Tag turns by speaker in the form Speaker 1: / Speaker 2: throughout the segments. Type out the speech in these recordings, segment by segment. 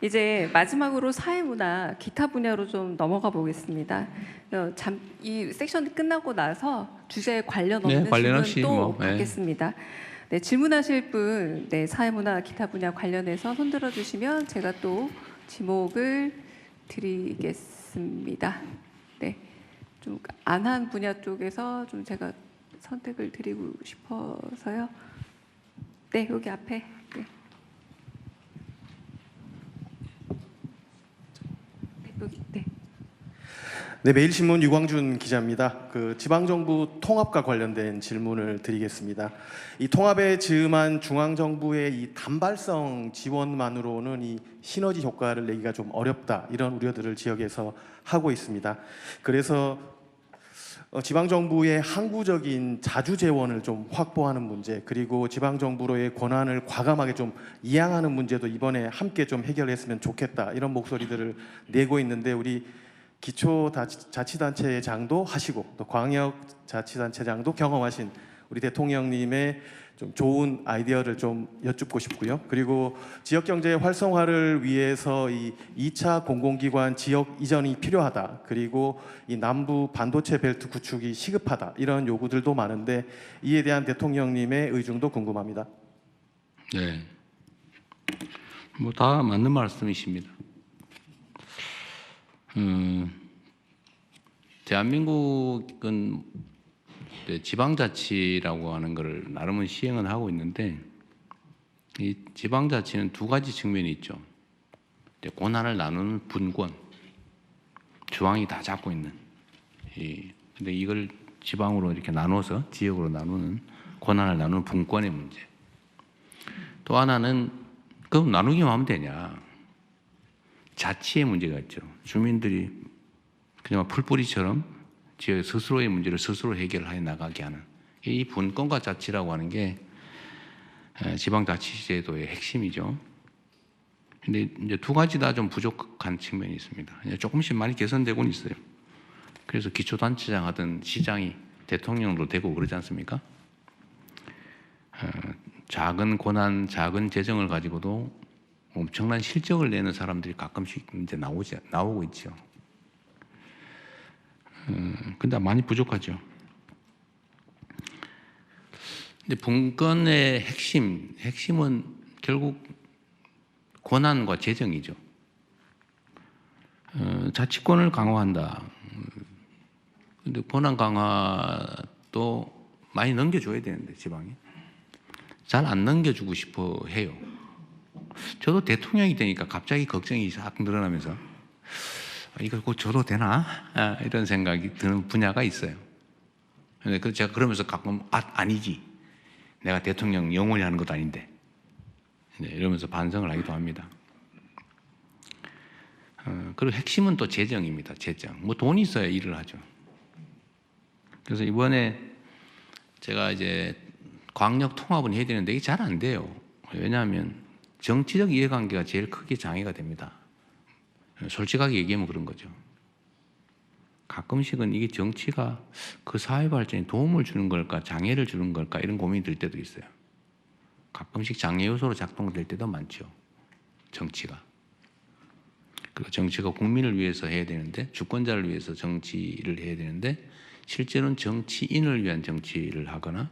Speaker 1: 이제 마지막으로 사회문화 기타 분야로 좀 넘어가 보겠습니다. 이 섹션이 끝나고 나서 주제에 관련
Speaker 2: 네,
Speaker 1: 없는
Speaker 2: 관련
Speaker 1: 질문
Speaker 2: 없이
Speaker 1: 또
Speaker 2: 뭐,
Speaker 1: 받겠습니다. 네, 질문하실 분, 네, 사회문화 기타 분야 관련해서 손들어 주시면 제가 또 지목을 드리겠습니다. 네, 좀 안 한 분야 쪽에서 좀 제가 선택을 드리고 싶어서요. 네, 여기 앞에. 네. 여기, 네.
Speaker 3: 네, 매일신문 유광준 기자입니다. 지방정부 통합과 관련된 질문을 드리겠습니다. 이 통합에 즈음한 중앙정부의 이 단발성 지원만으로는 이 시너지 효과를 내기가 좀 어렵다, 이런 우려들을 지역에서 하고 있습니다. 그래서 지방정부의 항구적인 자주 재원을 좀 확보하는 문제, 그리고 지방정부로의 권한을 과감하게 좀 이양하는 문제도 이번에 함께 좀 해결했으면 좋겠다, 이런 목소리들을 내고 있는데, 우리 기초자치단체장도 하시고 또 광역자치단체장도 경험하신 우리 대통령님의 좀 좋은 아이디어를 좀 여쭙고 싶고요. 그리고 지역경제 활성화를 위해서 이 2차 공공기관 지역 이전이 필요하다. 그리고 이 남부 반도체 벨트 구축이 시급하다. 이런 요구들도 많은데 이에 대한 대통령님의 의중도 궁금합니다.
Speaker 2: 네, 뭐 다 맞는 말씀이십니다. 대한민국은 지방자치라고 하는 것을 나름은 시행은 하고 있는데, 이 지방자치는 두 가지 측면이 있죠. 권한을 나누는 분권, 중앙이 다 잡고 있는. 근데 이걸 지방으로 이렇게 나눠서 지역으로 나누는, 권한을 나누는 분권의 문제. 또 하나는 그럼 나누기만 하면 되냐? 자치의 문제가 있죠. 주민들이 그냥 풀뿌리처럼 지역 스스로의 문제를 스스로 해결해 나가게 하는, 이 분권과 자치라고 하는 게 지방자치제도의 핵심이죠. 근데 이제 두 가지 다 좀 부족한 측면이 있습니다. 조금씩 많이 개선되고는 있어요. 그래서 기초단체장 하던 시장이 대통령으로 되고 그러지 않습니까? 작은 권한, 작은 재정을 가지고도 엄청난 실적을 내는 사람들이 가끔씩 이제 나오고 있죠. 근데 많이 부족하죠. 근데 분권의 핵심은 결국 권한과 재정이죠. 자치권을 강화한다. 근데 권한 강화도 많이 넘겨줘야 되는데 지방이 잘 안 넘겨주고 싶어 해요. 저도 대통령이 되니까 갑자기 걱정이 싹 늘어나면서 이거 곧 줘도 되나? 이런 생각이 드는 분야가 있어요. 근데 제가 그러면서 가끔 아니지. 내가 대통령 영원히 하는 것도 아닌데. 이러면서 반성을 하기도 합니다. 그리고 핵심은 또 재정입니다. 재정. 뭐 돈이 있어야 일을 하죠. 그래서 이번에 제가 이제 광역 통합은 해야 되는데 이게 잘 안 돼요. 왜냐하면 정치적 이해관계가 제일 크게 장애가 됩니다. 솔직하게 얘기하면 그런 거죠. 가끔씩은 이게 정치가 그 사회 발전에 도움을 주는 걸까, 장애를 주는 걸까, 이런 고민이 들 때도 있어요. 가끔씩 장애 요소로 작동될 때도 많죠. 정치가. 그리고 정치가 국민을 위해서 해야 되는데, 주권자를 위해서 정치를 해야 되는데, 실제로는 정치인을 위한 정치를 하거나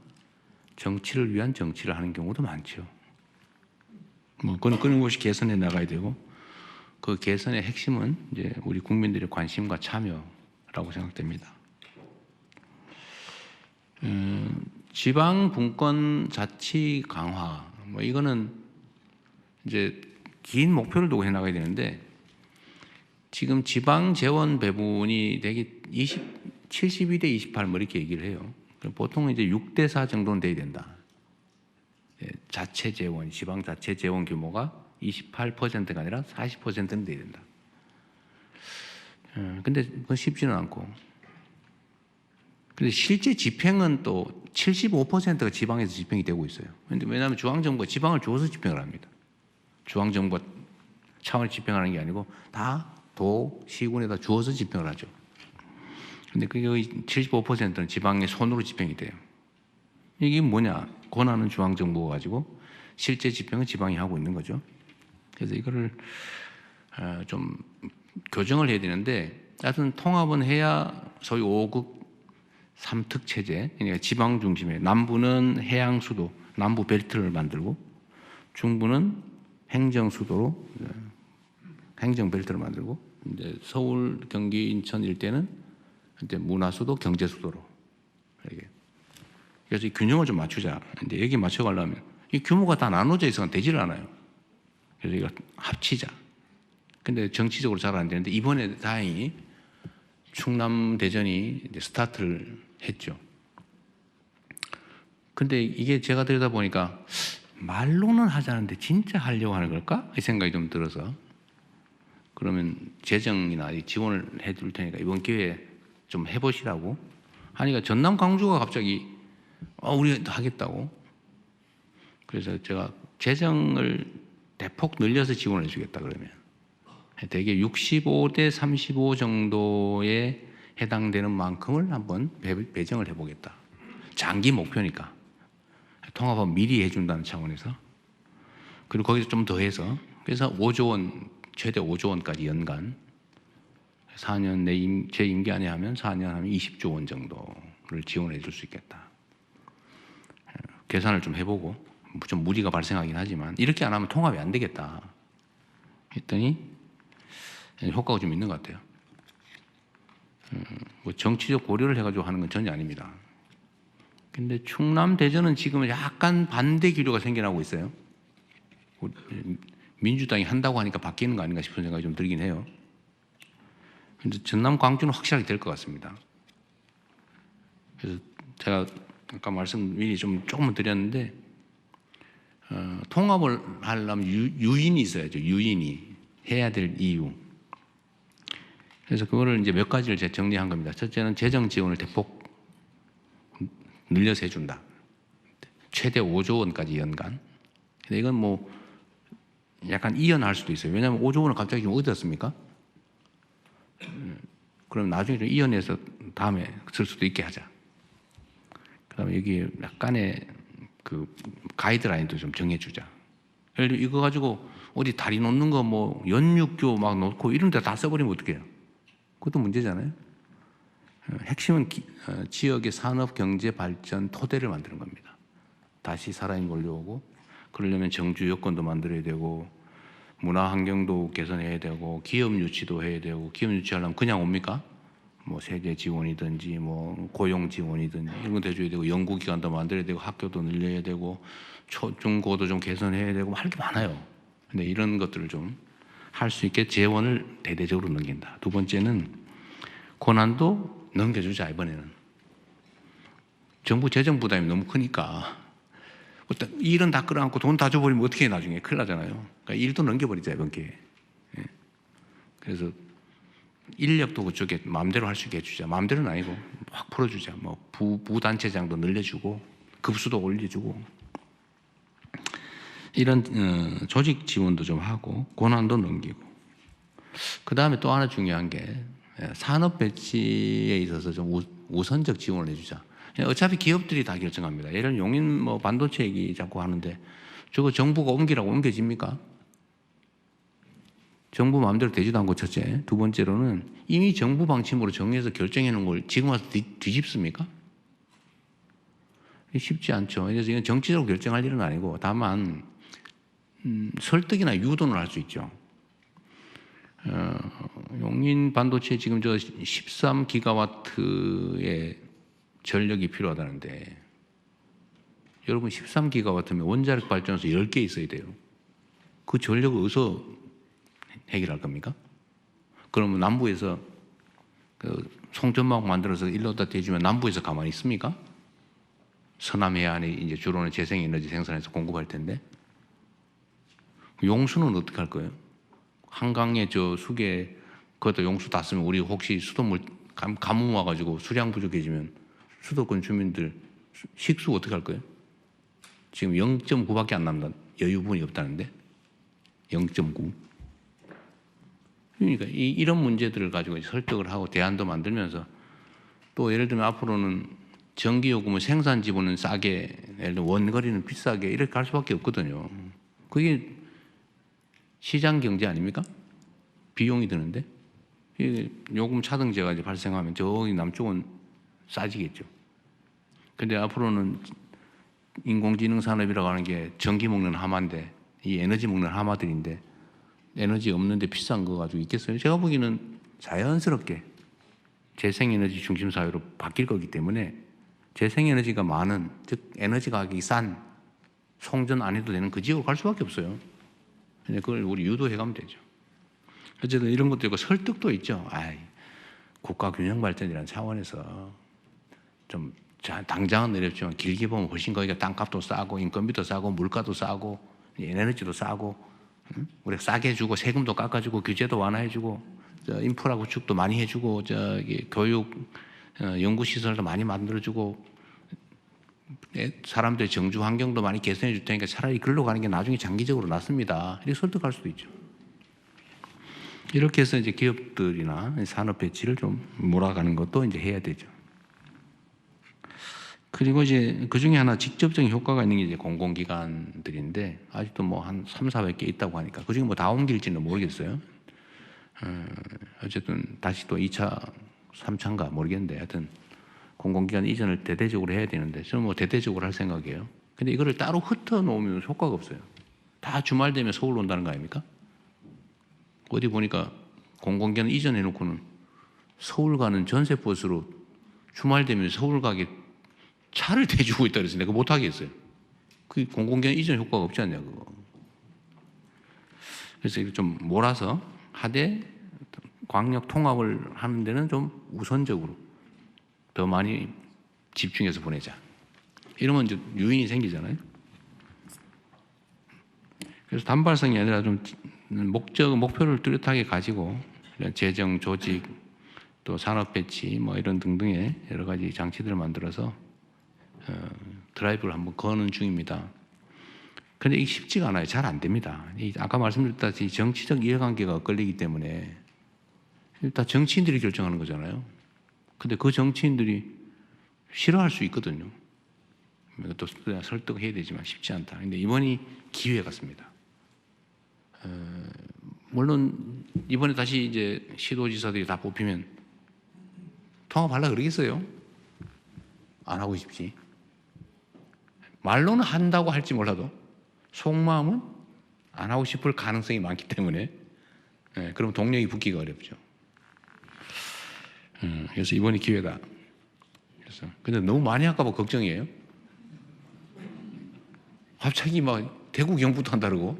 Speaker 2: 정치를 위한 정치를 하는 경우도 많죠. 뭐 끊임없이 개선해 나가야 되고, 그 개선의 핵심은 이제 우리 국민들의 관심과 참여라고 생각됩니다. 지방 분권 자치 강화, 뭐 이거는 이제 긴 목표를 두고 해 나가야 되는데, 지금 지방 재원 배분이 되게 72대 28 뭐 이렇게 얘기를 해요. 보통 이제 6대 4 정도는 돼야 된다. 자체 재원, 지방 자체 재원 규모가 28%가 아니라 40%는 돼야 된다. 근데 그건 쉽지는 않고. 근데 실제 집행은 또 75%가 지방에서 집행이 되고 있어요. 근데 왜냐하면 중앙정부가 지방을 주어서 집행을 합니다. 중앙정부가 차원을 집행하는 게 아니고 다 도, 시군에다 주어서 집행을 하죠. 근데 그게 75%는 지방의 손으로 집행이 돼요. 이게 뭐냐? 권한은 중앙정부가 가지고 실제 집행은 지방이 하고 있는 거죠. 그래서 이거를 좀 교정을 해야 되는데, 하여튼 통합은 해야 소위 5극 3특 체제, 그러니까 지방 중심에 남부는 해양 수도, 남부 벨트를 만들고 중부는 행정 수도로 행정 벨트를 만들고 이제 서울, 경기, 인천 일대는 이제 문화 수도, 경제 수도로 이렇게. 그래서 이 균형을 좀 맞추자. 이제 여기 맞춰가려면 이 규모가 다 나눠져 있어서 되지를 않아요. 그래서 이거 합치자. 근데 정치적으로 잘 안 되는데 이번에 다행히 충남 대전이 이제 스타트를 했죠. 근데 이게 제가 들여다 보니까 말로는 하자는데 진짜 하려고 하는 걸까? 이 생각이 좀 들어서, 그러면 재정이나 지원을 해줄 테니까 이번 기회에 좀 해보시라고 하니까 전남 광주가 갑자기 우리 하겠다고. 그래서 제가 재정을 대폭 늘려서 지원을 해주겠다 그러면 대개 65대 35 정도에 해당되는 만큼을 한번 배정을 해보겠다. 장기 목표니까 통합은 미리 해준다는 차원에서. 그리고 거기서 좀 더해서 그래서 5조 원, 최대 5조 원까지 연간 4년 제 임기 안에 하면 4년 하면 20조 원 정도를 지원해 줄 수 있겠다. 계산을 좀 해보고 좀 무리가 발생하긴 하지만 이렇게 안 하면 통합이 안 되겠다 했더니 효과가 좀 있는 것 같아요. 뭐 정치적 고려를 해가지고 하는 건 전혀 아닙니다. 근데 충남 대전은 지금 약간 반대 기류가 생겨나고 있어요. 민주당이 한다고 하니까 바뀌는 거 아닌가 싶은 생각이 좀 들긴 해요. 근데 전남 광주는 확실하게 될 것 같습니다. 그래서 제가 아까 말씀 미리 좀 조금 드렸는데 통합을 하려면 유인이 있어야죠. 유인이 해야 될 이유. 그래서 그거를 이제 몇 가지를 제가 정리한 겁니다. 첫째는 재정 지원을 대폭 늘려서 해준다. 최대 5조 원까지 연간. 근데 이건 뭐 약간 이연할 수도 있어요. 왜냐하면 5조 원을 갑자기 좀 어디 씁니까? 그럼 나중에 좀 이연해서 다음에 쓸 수도 있게 하자. 그다음에 여기 약간의 그 가이드라인도 좀 정해주자. 예를 들어 이거 가지고 어디 다리 놓는 거 뭐 연육교 막 놓고 이런 데 다 써버리면 어떡해요? 그것도 문제잖아요. 핵심은 지역의 산업 경제 발전 토대를 만드는 겁니다. 다시 살아있는 걸려오고 그러려면 정주 여건도 만들어야 되고 문화 환경도 개선해야 되고 기업 유치도 해야 되고 기업 유치하려면 그냥 옵니까? 뭐 세제 지원이든지 뭐 고용 지원이든지 이런 것도 해줘야 되고 연구기관도 만들어야 되고 학교도 늘려야 되고 중고도 좀 개선해야 되고 할 게 많아요. 근데 이런 것들을 좀 할 수 있게 재원을 대대적으로 넘긴다. 두 번째는 권한도 넘겨주자. 이번에는 정부 재정 부담이 너무 크니까 일은 다 끌어안고 돈 다 줘버리면 어떻게 해 나중에 큰일 나잖아요. 그러니까 일도 넘겨버리자 이번 기회에. 그래서 인력도 그쪽에 마음대로 할 수 있게 해주자. 마음대로는 아니고 확 풀어주자. 뭐 부단체장도 늘려주고 급수도 올려주고 이런 조직 지원도 좀 하고 권한도 넘기고 그 다음에 또 하나 중요한 게 산업 배치에 있어서 좀 우선적 지원을 해주자. 어차피 기업들이 다 결정합니다. 예를 들어 용인 뭐 반도체 얘기 자꾸 하는데 저거 정부가 옮기라고 옮겨집니까? 정부 마음대로 되지도 않고 첫째. 두 번째로는 이미 정부 방침으로 정해서 결정해 놓은 걸 지금 와서 뒤집습니까? 쉽지 않죠. 그래서 이건 정치적으로 결정할 일은 아니고 다만 설득이나 유도는 할 수 있죠. 용인 반도체 지금 저 13기가와트의 전력이 필요하다는데 여러분 13기가와트면 원자력 발전소 10개 있어야 돼요. 그 전력을 어디서 해결할 겁니까? 그러면 남부에서 그 송전막 만들어서 일로다 대주면 남부에서 가만히 있습니까? 서남 해안에 이제 주로는 재생에너지 생산해서 공급할 텐데 용수는 어떻게 할 거예요? 한강에 저 수계 그것도 용수 다 쓰면 우리 혹시 수돗물 가뭄 와가지고 수량 부족해지면 수도권 주민들 식수 어떻게 할 거예요? 지금 0.9밖에 안 남는 여유분이 없다는데 0.9. 그러니까 이런 문제들을 가지고 설득을 하고 대안도 만들면서 또 예를 들면 앞으로는 전기요금은 생산 지분은 싸게, 예를 들면 원거리는 비싸게 이렇게 할 수밖에 없거든요. 그게 시장 경제 아닙니까? 비용이 드는데 이 요금 차등제가 이제 발생하면 저기 남쪽은 싸지겠죠. 근데 앞으로는 인공지능 산업이라고 하는 게 전기 먹는 하마인데 이 에너지 먹는 하마들인데 에너지 없는데 비싼 거 가지고 있겠어요? 제가 보기에는 자연스럽게 재생에너지 중심 사회로 바뀔 거기 때문에 재생에너지가 많은, 즉 에너지 가격이 싼 송전 안 해도 되는 그 지역으로 갈 수밖에 없어요. 근데 그걸 우리 유도해 가면 되죠. 어쨌든 이런 것도 있고 설득도 있죠. 국가 균형 발전이라는 차원에서 좀 당장은 어렵지만 길게 보면 훨씬 거기가 땅값도 싸고 인건비도 싸고 물가도 싸고 에너지도 싸고 우리가 싸게 해주고 세금도 깎아주고 규제도 완화해주고 인프라 구축도 많이 해주고 저기 교육 연구시설도 많이 만들어주고 사람들의 정주 환경도 많이 개선해 줄 테니까 차라리 글로 가는 게 나중에 장기적으로 낫습니다. 이렇게 설득할 수도 있죠. 이렇게 해서 이제 기업들이나 산업 배치를 좀 몰아가는 것도 이제 해야 되죠. 그리고 이제 그 중에 하나 직접적인 효과가 있는 게 이제 공공기관들인데 아직도 뭐 한 300~400개 있다고 하니까 그 중에 뭐 다 옮길지는 모르겠어요. 어쨌든 다시 또 2차, 3차인가 모르겠는데 하여튼 공공기관 이전을 대대적으로 해야 되는데 저는 뭐 대대적으로 할 생각이에요. 근데 이거를 따로 흩어 놓으면 효과가 없어요. 다 주말 되면 서울 온다는 거 아닙니까? 어디 보니까 공공기관 이전해 놓고는 서울 가는 전세버스로 주말 되면 서울 가게 차를 대주고 있다 그래서 내가 못 하겠어요. 그 공공기관 이전 효과가 없지 않냐 그거. 그래서 이거 좀 몰아서 하되 광역 통합을 하는 데는 좀 우선적으로 더 많이 집중해서 보내자. 이러면 이제 유인이 생기잖아요. 그래서 단발성이 아니라 좀 목표를 뚜렷하게 가지고 재정, 조직, 또 산업 배치 뭐 이런 등등의 여러 가지 장치들을 만들어서 드라이브를 한번 거는 중입니다. 그런데 이게 쉽지가 않아요. 잘 안 됩니다. 아까 말씀드렸다시피 정치적 이해관계가 끌리기 때문에 다 정치인들이 결정하는 거잖아요. 근데 그 정치인들이 싫어할 수 있거든요. 또 설득해야 되지만 쉽지 않다. 근데 이번이 기회 같습니다. 물론 이번에 다시 이제 시도지사들이 다 뽑히면 통합하려고 그러겠어요? 안 하고 싶지. 말로는 한다고 할지 몰라도 속마음은 안 하고 싶을 가능성이 많기 때문에 그럼 동력이 붙기가 어렵죠. 그래서 이번이 기회다. 그래서 근데 너무 많이 할까 봐 걱정이에요. 갑자기 막 대구 경북도 한다 그러고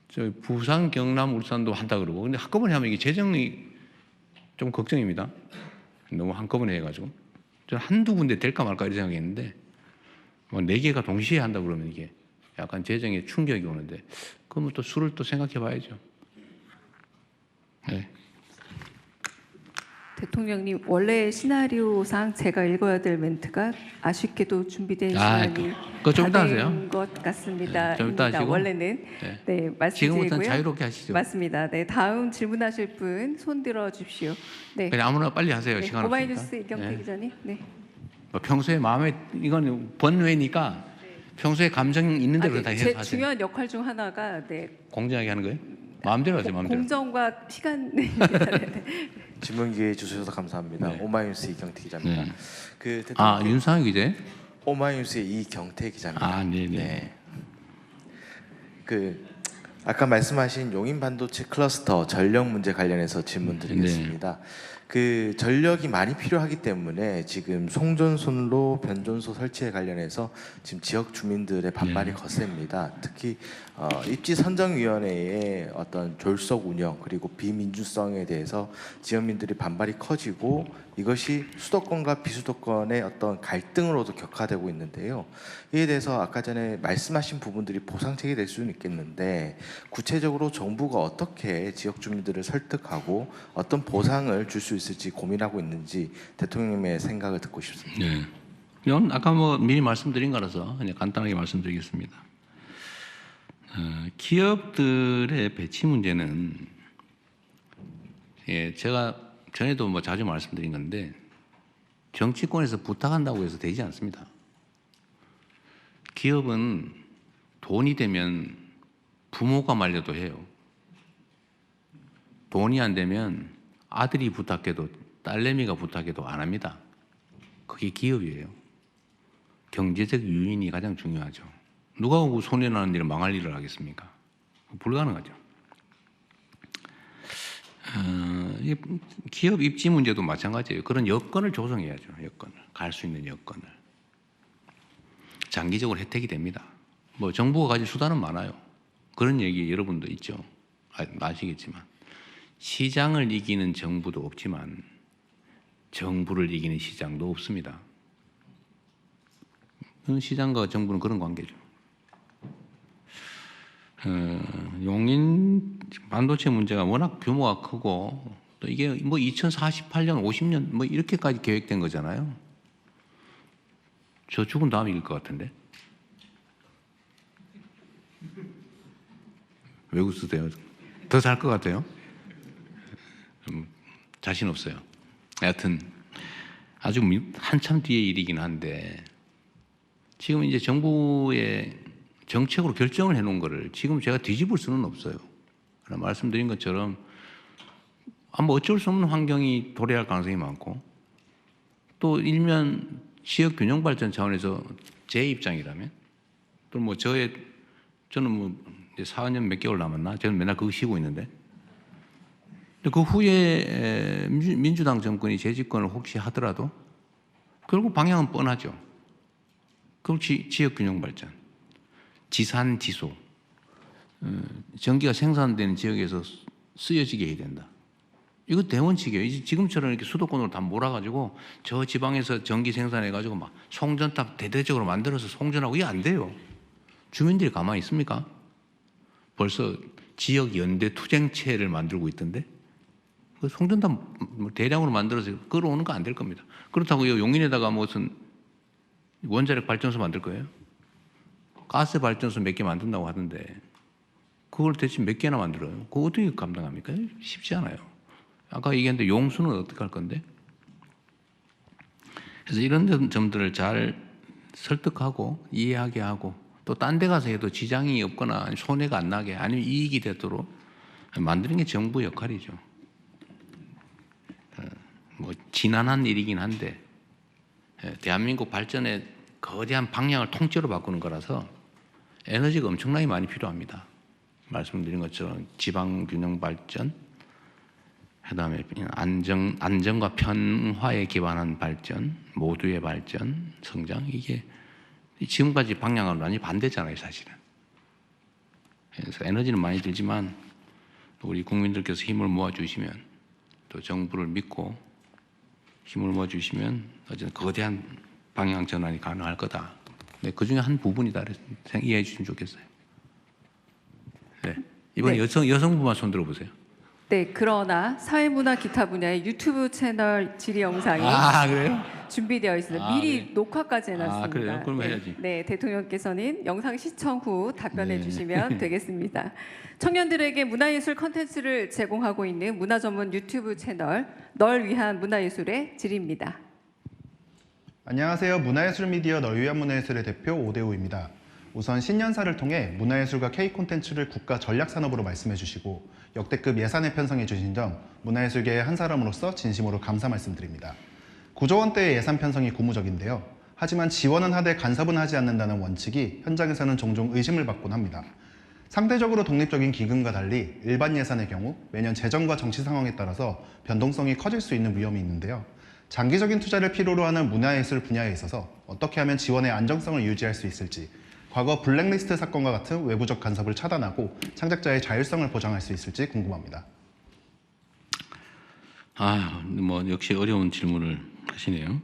Speaker 2: 저 부산 경남 울산도 한다 그러고 근데 한꺼번에 하면 이게 재정이 좀 걱정입니다. 너무 한꺼번에 해가지고 저는 한두 군데 될까 말까 이렇게 생각했는데 뭐 4개가 동시에 한다 그러면 이게 약간 재정에 충격이 오는데 그러면 또 수를 또 생각해 봐야죠. 네.
Speaker 1: 대통령님 원래 시나리오상 제가 읽어야 될 멘트가 아쉽게도 준비된 시간이
Speaker 2: 그거 좀 이따
Speaker 1: 다
Speaker 2: 하세요.
Speaker 1: 된 것 같습니다.
Speaker 2: 좀 이따 하시고.
Speaker 1: 원래는 네,
Speaker 2: 지금부터는
Speaker 1: 말씀드리고요.
Speaker 2: 자유롭게 하시죠.
Speaker 1: 맞습니다. 네, 다음 질문하실 분 손 들어 주십시오. 네,
Speaker 2: 그냥 아무나 빨리 하세요.
Speaker 1: 네,
Speaker 2: 시간 없으니까.
Speaker 1: 오마이뉴스 이경태 기자님. 네.
Speaker 2: 뭐 평소에 마음에 이건 번외니까 평소에 감정 있는 대로 다 해서
Speaker 1: 제
Speaker 2: 하세요.
Speaker 1: 중요한 역할 중 하나가 네,
Speaker 2: 공정하게 하는 거예요? 마음대로 하세요. 마음대로.
Speaker 1: 공정과 시간. 네.
Speaker 4: 질문 기회 주셔서 감사합니다.
Speaker 2: 네.
Speaker 4: 오마이뉴스 이경태 기자입니다.
Speaker 2: 네.
Speaker 4: 그
Speaker 2: 아
Speaker 4: 대통령
Speaker 2: 윤상혁 기자.
Speaker 4: 오마이뉴스의 이경태 기자입니다.
Speaker 2: 아 네네.
Speaker 4: 네. 그 아까 말씀하신 용인 반도체 클러스터 전력 문제 관련해서 질문드리겠습니다. 그 전력이 많이 필요하기 때문에 지금 송전선로 변전소 설치에 관련해서 지금 지역 주민들의 반발이 거셉니다. 특히 입지선정위원회의 어떤 졸속 운영 그리고 비민주성에 대해서 지역민들이 반발이 커지고 이것이 수도권과 비수도권의 어떤 갈등으로도 격화되고 있는데요. 이에 대해서 아까 전에 말씀하신 부분들이 보상책이 될 수는 있겠는데 구체적으로 정부가 어떻게 지역 주민들을 설득하고 어떤 보상을 줄 수 있을지 고민하고 있는지 대통령님의 생각을 듣고 싶습니다.
Speaker 2: 네. 이건 아까 뭐 미리 말씀드린 거라서 그냥 간단하게 말씀드리겠습니다. 기업들의 배치 문제는 제가 전에도 뭐 자주 말씀드린 건데 정치권에서 부탁한다고 해서 되지 않습니다. 기업은 돈이 되면 부모가 말려도 해요. 돈이 안 되면 아들이 부탁해도 딸내미가 부탁해도 안 합니다. 그게 기업이에요. 경제적 유인이 가장 중요하죠. 누가 그 손해나는 일을 망할 일을 하겠습니까? 불가능하죠. 기업 입지 문제도 마찬가지예요. 그런 여건을 조성해야죠. 여건을. 갈 수 있는 여건을. 장기적으로 혜택이 됩니다. 뭐 정부가 가진 수단은 많아요. 그런 얘기 여러분도 있죠. 아시겠지만 시장을 이기는 정부도 없지만 정부를 이기는 시장도 없습니다. 시장과 정부는 그런 관계죠. 용인 반도체 문제가 워낙 규모가 크고 또 이게 뭐 2048년, 50년 뭐 이렇게까지 계획된 거잖아요. 저 죽은 다음에 이길 것 같은데. 왜 웃으세요? 더 살 것 같아요? 자신 없어요. 하여튼 아주 한참 뒤의 일이긴 한데 지금 이제 정부의 정책으로 결정을 해놓은 거를 지금 제가 뒤집을 수는 없어요. 그러나 말씀드린 것처럼 뭐 어쩔 수 없는 환경이 도래할 가능성이 많고 또 일면 지역 균형 발전 차원에서 제 입장이라면 또 뭐 저는 뭐 이제 4년 몇 개월 남았나? 저는 맨날 그거 쉬고 있는데 그 후에 민주당 정권이 재집권을 혹시 하더라도 결국 방향은 뻔하죠. 그리고 지역 균형 발전, 지산 지소, 전기가 생산되는 지역에서 쓰여지게 해야 된다. 이거 대원칙이에요. 지금처럼 이렇게 수도권으로 다 몰아가지고 저 지방에서 전기 생산해가지고 막 송전탑 대대적으로 만들어서 송전하고 이게 안 돼요. 주민들이 가만히 있습니까? 벌써 지역 연대 투쟁체를 만들고 있던데 그 송전탑 대량으로 만들어서 끌어오는 거 안 될 겁니다. 그렇다고 용인에다가 무슨 원자력 발전소 만들 거예요? 가스 발전소 몇 개 만든다고 하던데 그걸 대체 몇 개나 만들어요? 그거 어떻게 감당합니까? 쉽지 않아요. 아까 얘기했는데 용수는 어떻게 할 건데? 그래서 이런 점들을 잘 설득하고 이해하게 하고 또 딴 데 가서 해도 지장이 없거나 손해가 안 나게 아니면 이익이 되도록 만드는 게 정부 역할이죠. 뭐 지난한 일이긴 한데 대한민국 발전의 거대한 방향을 통째로 바꾸는 거라서 에너지가 엄청나게 많이 필요합니다. 말씀드린 것처럼 지방 균형 발전, 그다음에 안정과 평화에 기반한 발전, 모두의 발전, 성장 이게 지금까지 방향은 완전히 반대잖아요, 사실은. 그래서 에너지는 많이 들지만 우리 국민들께서 힘을 모아주시면 또 정부를 믿고 힘을 모아주시면 어쨌든 거대한 방향 전환이 가능할 거다. 네, 그 중에 한 부분이다. 이해해 주시면 좋겠어요. 네. 이번에
Speaker 1: 네.
Speaker 2: 여성부만 손 들어보세요.
Speaker 1: 네, 그러나 사회문화 기타 분야의 유튜브 채널 질의 영상이
Speaker 2: 그래요?
Speaker 1: 준비되어 있습니다.
Speaker 2: 아,
Speaker 1: 미리
Speaker 2: 네.
Speaker 1: 녹화까지 해놨습니다.
Speaker 2: 그래요? 그럼
Speaker 1: 네.
Speaker 2: 해야지.
Speaker 1: 네, 대통령께서는 영상 시청 후 답변해
Speaker 2: 네.
Speaker 1: 주시면 되겠습니다. 청년들에게 문화예술 컨텐츠를 제공하고 있는 문화 전문 유튜브 채널 널 위한 문화예술의 질의입니다.
Speaker 5: 안녕하세요. 문화예술 미디어 널 위한 문화예술의 대표 오대우입니다. 우선 신년사를 통해 문화예술과 K 콘텐츠를 국가 전략 산업으로 말씀해 주시고 역대급 예산을 편성해 주신 점 문화예술계의 한 사람으로서 진심으로 감사 말씀드립니다. 9조 원대의 예산 편성이 고무적인데요. 하지만 지원은 하되 간섭은 하지 않는다는 원칙이 현장에서는 종종 의심을 받곤 합니다. 상대적으로 독립적인 기금과 달리 일반 예산의 경우 매년 재정과 정치 상황에 따라서 변동성이 커질 수 있는 위험이 있는데요. 장기적인 투자를 필요로 하는 문화예술 분야에 있어서 어떻게 하면 지원의 안정성을 유지할 수 있을지, 과거 블랙리스트 사건과 같은 외부적 간섭을 차단하고 창작자의 자율성을 보장할 수 있을지 궁금합니다.
Speaker 2: 뭐 역시 어려운 질문을 하시네요.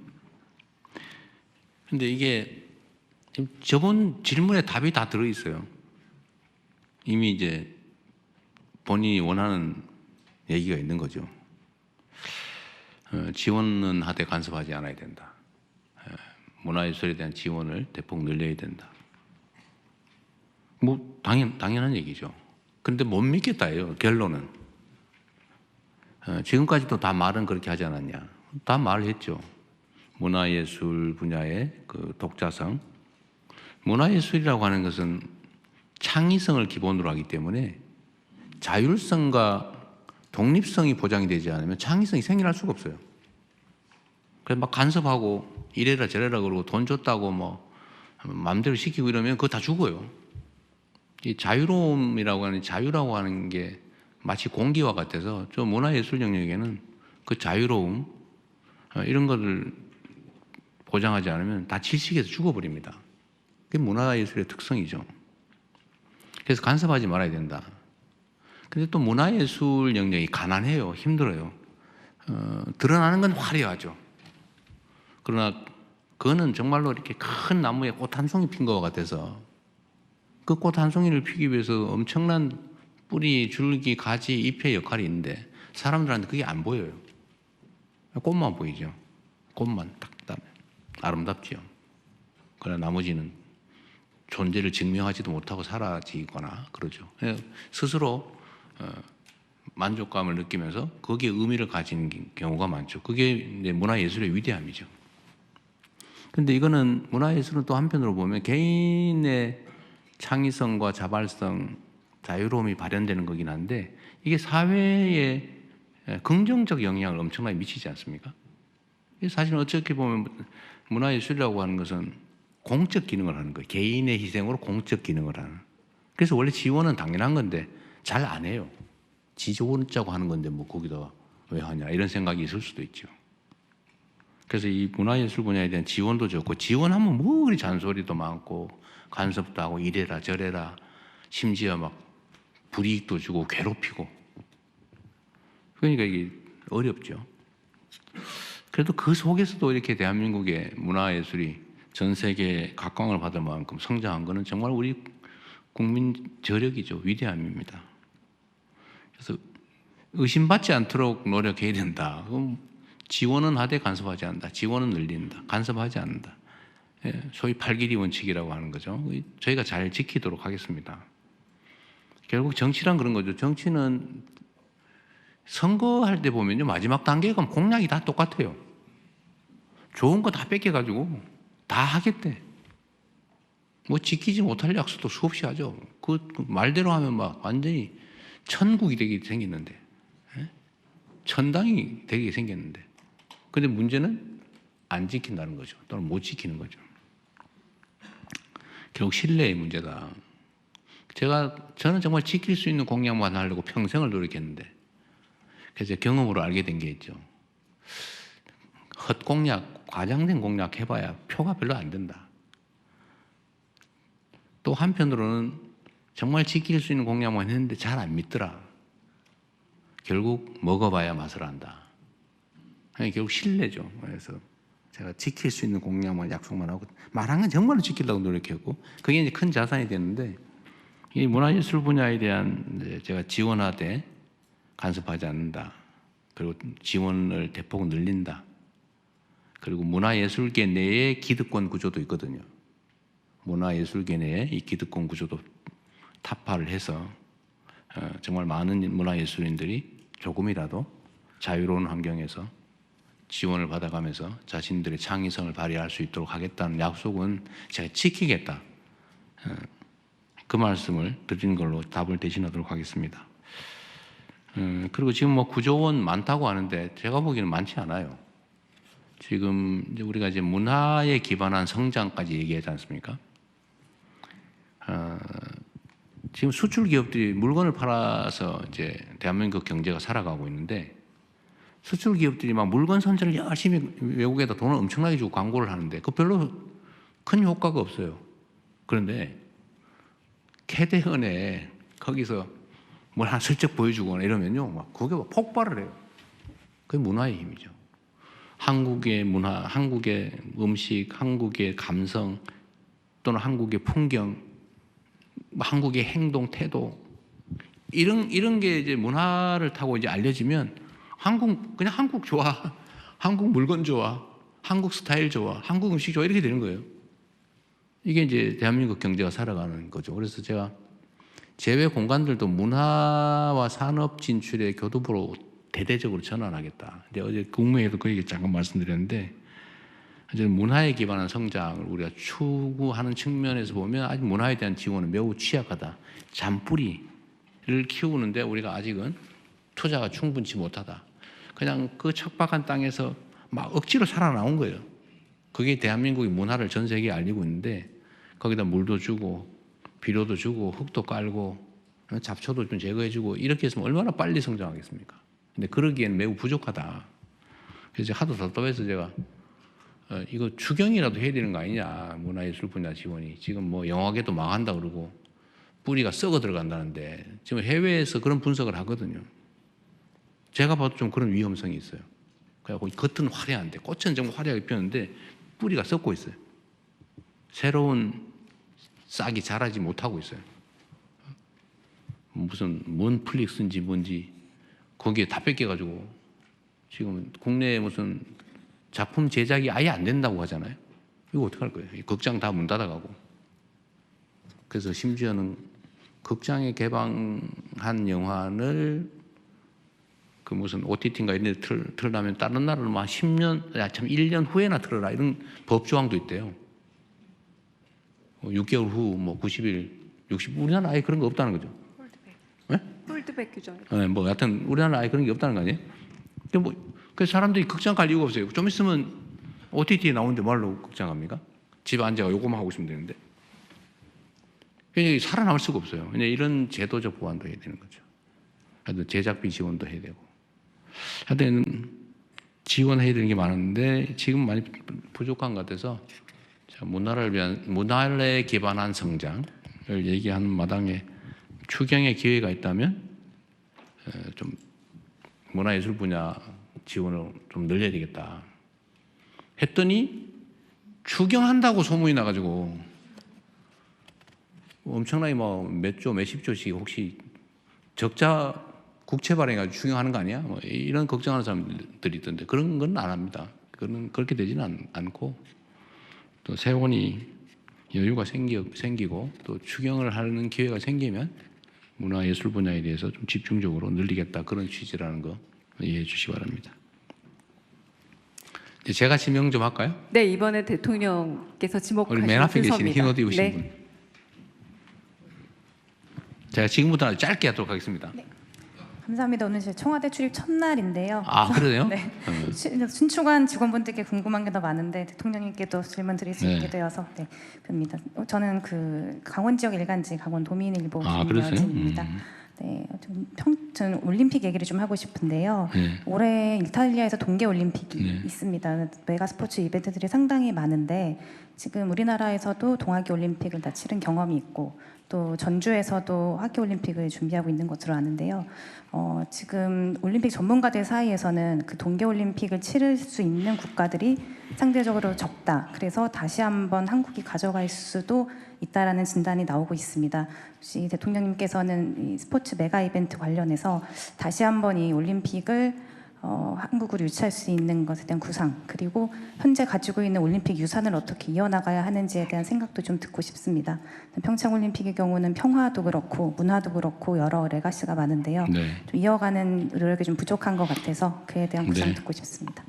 Speaker 2: 근데 이게 저번 질문에 답이 다 들어 있어요. 이미 이제 본인이 원하는 얘기가 있는 거죠. 지원은 하되 간섭하지 않아야 된다. 문화예술에 대한 지원을 대폭 늘려야 된다. 뭐 당연한 얘기죠. 그런데 못 믿겠다예요. 결론은. 지금까지도 다 말은 그렇게 하지 않았냐. 다 말했죠. 문화예술 분야의 그 독자성. 문화예술이라고 하는 것은 창의성을 기본으로 하기 때문에 자율성과 독립성이 보장이 되지 않으면 창의성이 생겨날 수가 없어요. 그래서 막 간섭하고 이래라 저래라 그러고 돈 줬다고 뭐 마음대로 시키고 이러면 그거 다 죽어요. 이 자유로움이라고 하는 자유라고 하는 게 마치 공기와 같아서 저 문화예술 영역에는 그 자유로움 이런 것을 보장하지 않으면 다 질식해서 죽어버립니다. 그게 문화예술의 특성이죠. 그래서 간섭하지 말아야 된다. 근데 또 문화예술 영역이 가난해요. 힘들어요. 드러나는 건 화려하죠. 그러나 그거는 정말로 이렇게 큰 나무에 꽃 한 송이 핀 것 같아서 그 꽃 한 송이를 피기 위해서 엄청난 뿌리, 줄기, 가지, 잎의 역할이 있는데 사람들한테 그게 안 보여요. 꽃만 보이죠. 꽃만 딱 따면 아름답지요. 그러나 나머지는 존재를 증명하지도 못하고 사라지거나 그러죠. 스스로 만족감을 느끼면서 거기에 의미를 가지는 경우가 많죠. 그게 이제 문화예술의 위대함이죠. 근데 이거는 문화예술은 또 한편으로 보면 개인의 창의성과 자발성, 자유로움이 발현되는 거긴 한데 이게 사회에 긍정적 영향을 엄청나게 미치지 않습니까? 사실 어떻게 보면 문화예술이라고 하는 것은 공적 기능을 하는 거예요. 개인의 희생으로 공적 기능을 하는. 그래서 원래 지원은 당연한 건데 잘 안 해요. 지원자고 하는 건데 뭐 거기다 왜 하냐 이런 생각이 있을 수도 있죠. 그래서 이 문화예술 분야에 대한 지원도 적고 지원하면 뭐 그리 잔소리도 많고 간섭도 하고 이래라 저래라 심지어 막 불이익도 주고 괴롭히고 그러니까 이게 어렵죠. 그래도 그 속에서도 이렇게 대한민국의 문화예술이 전 세계에 각광을 받을 만큼 성장한 것은 정말 우리 국민 저력이죠. 위대함입니다. 그래서 의심받지 않도록 노력해야 된다. 그럼 지원은 하되 간섭하지 않는다. 지원은 늘린다. 간섭하지 않는다. 소위 팔길이 원칙이라고 하는 거죠. 저희가 잘 지키도록 하겠습니다. 결국 정치란 그런 거죠. 정치는 선거할 때 보면요. 마지막 단계가 공약이 다 똑같아요. 좋은 거 다 뺏겨가지고 다 하겠대. 뭐 지키지 못할 약속도 수없이 하죠. 그 말대로 하면 막 완전히 천국이 되게 생겼는데. 천당이 되게 생겼는데. 근데 문제는 안 지킨다는 거죠. 또는 못 지키는 거죠. 결국 신뢰의 문제다. 저는 정말 지킬 수 있는 공약만 하려고 평생을 노력했는데 그래서 경험으로 알게 된 게 있죠. 헛공약, 과장된 공약 해봐야 표가 별로 안 된다. 또 한편으로는 정말 지킬 수 있는 공약만 했는데 잘 안 믿더라. 결국 먹어봐야 맛을 안다. 결국 신뢰죠. 그래서 제가 지킬 수 있는 공약만 약속만 하고 말한 건 정말로 지키려고 노력했고 그게 이제 큰 자산이 됐는데 이 문화예술 분야에 대한 제가 지원하되 간섭하지 않는다. 그리고 지원을 대폭 늘린다. 그리고 문화예술계 내에 기득권 구조도 있거든요. 문화예술계 내에 이 기득권 구조도 타파를 해서 정말 많은 문화예술인들이 조금이라도 자유로운 환경에서 지원을 받아가면서 자신들의 창의성을 발휘할 수 있도록 하겠다는 약속은 제가 지키겠다. 그 말씀을 드리는 걸로 답을 대신하도록 하겠습니다. 그리고 지금 뭐 9조 원 많다고 하는데 제가 보기에는 많지 않아요. 지금 이제 우리가 이제 문화에 기반한 성장까지 얘기하지 않습니까? 지금 수출 기업들이 물건을 팔아서 이제 대한민국 경제가 살아가고 있는데 수출 기업들이 막 물건 선전을 열심히 외국에다 돈을 엄청나게 주고 광고를 하는데 그 별로 큰 효과가 없어요. 그런데 캐대헌에 거기서 뭘 하나 슬쩍 보여주거나 이러면요, 막 그게 막 폭발을 해요. 그게 문화의 힘이죠. 한국의 문화, 한국의 음식, 한국의 감성 또는 한국의 풍경, 한국의 행동, 태도 이런 게 이제 문화를 타고 이제 알려지면 그냥 한국 좋아, 한국 물건 좋아, 한국 스타일 좋아, 한국 음식 좋아 이렇게 되는 거예요. 이게 이제 대한민국 경제가 살아가는 거죠. 그래서 제가 제외 공간들도 문화와 산업 진출의 교두보로 대대적으로 전환하겠다. 근데 어제 국무회의도 그 얘기 잠깐 말씀드렸는데 이제 문화에 기반한 성장을 우리가 추구하는 측면에서 보면 아직 문화에 대한 지원은 매우 취약하다. 잔뿌리를 키우는데 우리가 아직은 투자가 충분치 못하다. 그냥 그 척박한 땅에서 막 억지로 살아나온 거예요. 그게 대한민국의 문화를 전 세계에 알리고 있는데 거기다 물도 주고 비료도 주고 흙도 깔고 잡초도 좀 제거해주고 이렇게 했으면 얼마나 빨리 성장하겠습니까? 근데 그러기엔 매우 부족하다. 그래서 하도 답답해서 제가 이거 추경이라도 해야 되는 거 아니냐, 문화예술 분야 지원이. 지금 뭐 영화계도 망한다 그러고 뿌리가 썩어 들어간다는데 지금 해외에서 그런 분석을 하거든요. 제가 봐도 좀 그런 위험성이 있어요. 그래갖고 겉은 화려한데 꽃은 정말 화려하게 피었는데 뿌리가 썩고 있어요. 새로운 싹이 자라지 못하고 있어요. 무슨 뭔 플릭스인지 뭔지 거기에 다 뺏겨가지고 지금 국내에 무슨 작품 제작이 아예 안 된다고 하잖아요. 이거 어떡할 거예요? 극장 다 문 닫아가고. 그래서 심지어는 극장에 개방한 영화를 그 무슨 OTT인가 이런 데 틀으려면 다른 나라는 막 10년, 1년 후에나 틀어라 이런 법조항도 있대요. 6개월 후, 뭐 90일, 60, 우리나라 아예 그런 거 없다는 거죠.
Speaker 1: 홀드백 규정.
Speaker 2: 네, 뭐 여하튼 우리나라 아예 그런 게 없다는 거 아니에요? 근데 뭐 그래서 사람들이 극장 갈 이유가 없어요. 좀 있으면 OTT에 나오는데 뭐하러 극장 갑니까? 집에 앉아가 요거만 하고 있으면 되는데. 그냥 살아남을 수가 없어요. 그냥 이런 제도적 보완도 해야 되는 거죠. 하여튼 제작비 지원도 해야 되고. 하여튼 지원해야 되는 게 많은데 지금 많이 부족한 것 같아서 문화를 위한 문화에 기반한 성장을 얘기하는 마당에 추경의 기회가 있다면 좀 문화예술 분야 지원을 좀 늘려야 되겠다 했더니 추경한다고 소문이 나가지고 엄청나게 뭐 몇 조, 몇십 조씩 혹시 적자 국채 발행해가지고 추경하는 거 아니야? 뭐 이런 걱정하는 사람들이 있던데 그런 건 안 합니다. 그건 그렇게 되지는 않고 또 세원이 여유가 생기고 또 추경을 하는 기회가 생기면 문화예술 분야에 대해서 좀 집중적으로 늘리겠다 그런 취지라는 거 이해해 주시기 바랍니다. 이제 제가 지명 좀 할까요?
Speaker 1: 네, 이번에 대통령께서 지목하신
Speaker 2: 우리 맨 앞에 계신
Speaker 1: 순서입니다.
Speaker 2: 흰 옷 입으신
Speaker 1: 네.
Speaker 2: 분. 제가 지금부터 짧게 하도록 하겠습니다.
Speaker 6: 네. 감사합니다. 오늘 제 청와대 출입 첫날인데요.
Speaker 2: 아, 그러네요?
Speaker 6: 네. 신축한 직원분들께 궁금한 게 더 많은데 대통령님께도 질문 드릴 수
Speaker 2: 네.
Speaker 6: 있게 되어서 네, 봅니다. 저는 그 강원 지역 일간지 강원 도민일보
Speaker 2: 아, 그러세요?
Speaker 6: 김여진입니다. 네, 저는 올림픽 얘기를 좀 하고 싶은데요.
Speaker 2: 네.
Speaker 6: 올해 이탈리아에서 동계 올림픽이
Speaker 2: 네.
Speaker 6: 있습니다. 메가 스포츠 이벤트들이 상당히 많은데 지금 우리나라에서도 동아기 올림픽을 다 치른 경험이 있고 또 전주에서도 하계 올림픽을 준비하고 있는 것으로 아는데요. 지금 올림픽 전문가들 사이에서는 그 동계 올림픽을 치를 수 있는 국가들이 상대적으로 적다. 그래서 다시 한번 한국이 가져갈 수도 있다라는 진단이 나오고 있습니다. 혹시 대통령님께서는 이 스포츠 메가 이벤트 관련해서 다시 한번 이 올림픽을 한국으로 유치할 수 있는 것에 대한 구상 그리고 현재 가지고 있는 올림픽 유산을 어떻게 이어나가야 하는지에 대한 생각도 좀 듣고 싶습니다. 평창올림픽의 경우는 평화도 그렇고 문화도 그렇고 여러 레가시가 많은데요.
Speaker 2: 네.
Speaker 6: 좀 이어가는 노력이 좀 부족한 것 같아서 그에 대한 구상
Speaker 2: 네.
Speaker 6: 듣고 싶습니다.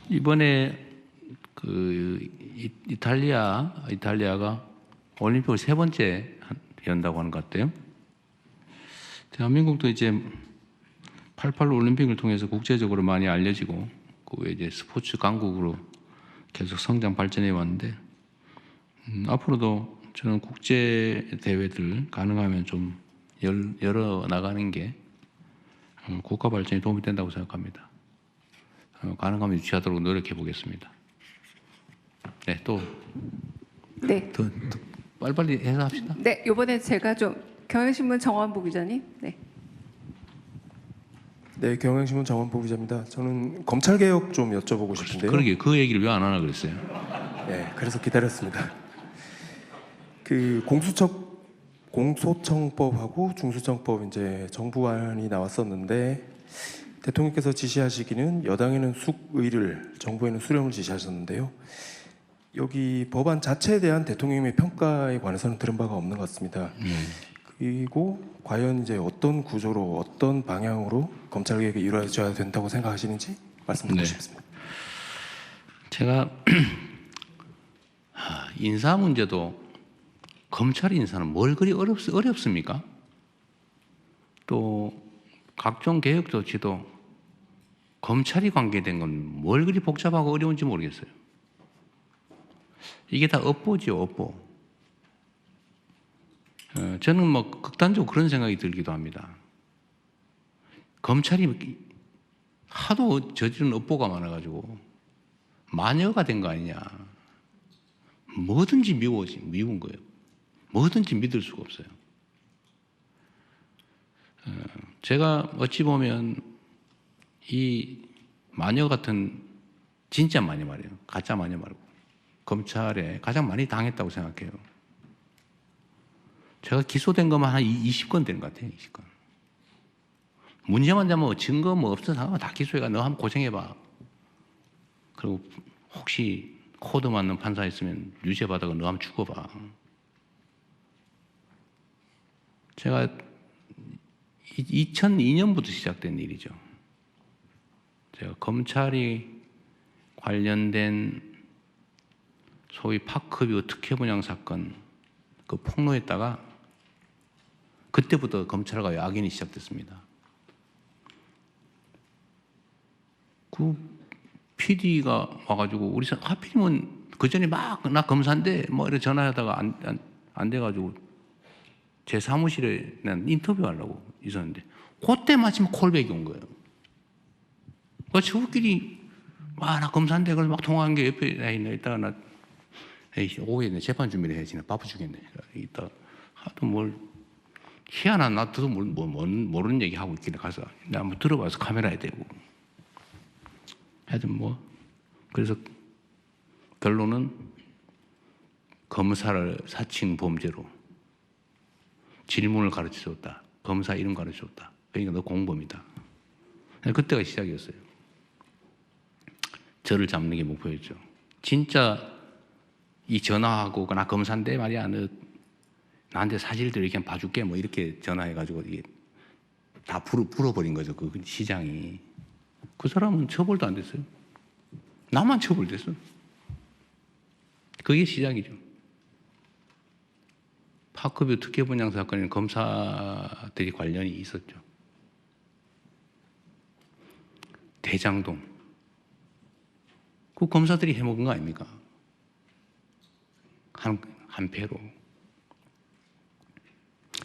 Speaker 2: 이번에 그 이탈리아가 올림픽을 3번째 연다고 하는 것 같아요. 대한민국도 이제 88 올림픽을 통해서 국제적으로 많이 알려지고 그 외에 이제 스포츠 강국으로 계속 성장 발전해 왔는데 앞으로도 저는 국제 대회들 가능하면 좀 열어 나가는 게 국가 발전에 도움이 된다고 생각합니다. 가능하면 유치하도록 노력해 보겠습니다. 네, 또
Speaker 1: 네.
Speaker 2: 더 빨리빨리 해서 합시다.
Speaker 1: 네, 이번에 제가 좀 경향신문 정원보 기자님. 네.
Speaker 3: 네, 경향신문 정원보 기자입니다. 저는 검찰 개혁 좀 여쭤보고 싶은데요.
Speaker 2: 그러게 그 얘기를 왜 안 하나 그랬어요.
Speaker 3: 네, 그래서 기다렸습니다. 그 공소청법하고 중수청법 이제 정부안이 나왔었는데 대통령께서 지시하시기는 여당에는 숙의를, 정부에는 수렴을 지시하셨는데요. 여기 법안 자체에 대한 대통령님의 평가에 관해서는 들은 바가 없는 것 같습니다. 그리고 과연 이제 어떤 구조로 어떤 방향으로 검찰 개혁이 이루어져야 된다고 생각하시는지 말씀 듣고
Speaker 2: 네.
Speaker 3: 싶습니다.
Speaker 2: 제가 인사 문제도 검찰 인사는 뭘 그리 어렵습니까? 또 각종 개혁 조치도 검찰이 관계된 건 뭘 그리 복잡하고 어려운지 모르겠어요. 이게 다 업보죠, 업보. 저는 뭐 극단적으로 그런 생각이 들기도 합니다. 검찰이 하도 저지른 업보가 많아가지고 마녀가 된 거 아니냐. 뭐든지 미운 거예요. 뭐든지 믿을 수가 없어요. 제가 어찌 보면 이 마녀 같은 진짜 마녀 말이에요. 가짜 마녀 말고 검찰에 가장 많이 당했다고 생각해요. 제가 기소된 것만 한 20건 되는 것 같아요. 20건. 문제만 되면 증거 뭐 없어서 다 기소해가 너 한번 고생해봐. 그리고 혹시 코드 맞는 판사 있으면 유죄 받아가 너 한번 죽어봐. 제가 2002년부터 시작된 일이죠. 제가 검찰이 관련된 소위 파크뷰 특혜 분양 사건 그 폭로했다가 그때부터 검찰과 야견이 시작됐습니다. 그 PD가 와가지고 우리 하필이면 그 전에 막 나 검사인데 뭐 이렇게 전화하다가 안 돼가지고 제 사무실에 난 인터뷰하려고 있었는데 그때 마침 콜백이 온 거예요. 그 저끼리 나 검사인데 그걸 막 통화한 게 옆에 있네. 이따가 나 오후에 재판 준비를 해야지. 나 바빠 죽겠네. 이따 하도 뭘 희한한 나도 모르는 얘기 하고 있길래 가서 나 한번 들어봐서 카메라에 대고 하여튼 뭐 그래서 결론은 검사를 사칭 범죄로 질문을 가르쳐줬다. 검사 이름 가르쳐줬다. 그러니까 너 공범이다. 그때가 시작이었어요. 저를 잡는 게 목표였죠. 진짜 이 전화하고 나 검사인데 말이야 너 나한테 사실대로 이렇게 봐줄게 뭐 이렇게 전화해가지고 이게 다 불어버린 거죠. 그 시장이. 그 사람은 처벌도 안 됐어요. 나만 처벌됐어. 그게 시작이죠. 파크뷰 특혜 분양 사건에는 검사들이 관련이 있었죠. 대장동. 그 검사들이 해먹은 거 아닙니까? 한 패로.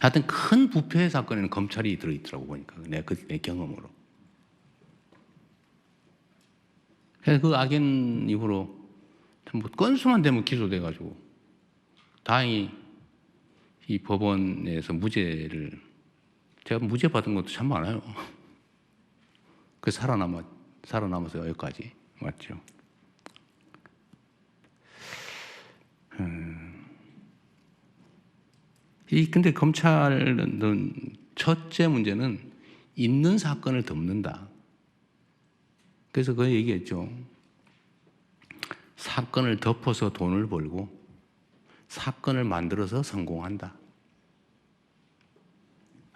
Speaker 2: 하여튼 큰 부패 사건에는 검찰이 들어있더라고 보니까 내 경험으로. 그래서 그 악연 이후로 뭐 건수만 되면 기소돼가지고 다행히 이 법원에서 무죄를 제가 무죄 받은 것도 참 많아요. 그 살아남아서 여기까지 왔죠. 근데 검찰은 첫째 문제는 있는 사건을 덮는다. 그래서 그 얘기했죠. 사건을 덮어서 돈을 벌고 사건을 만들어서 성공한다.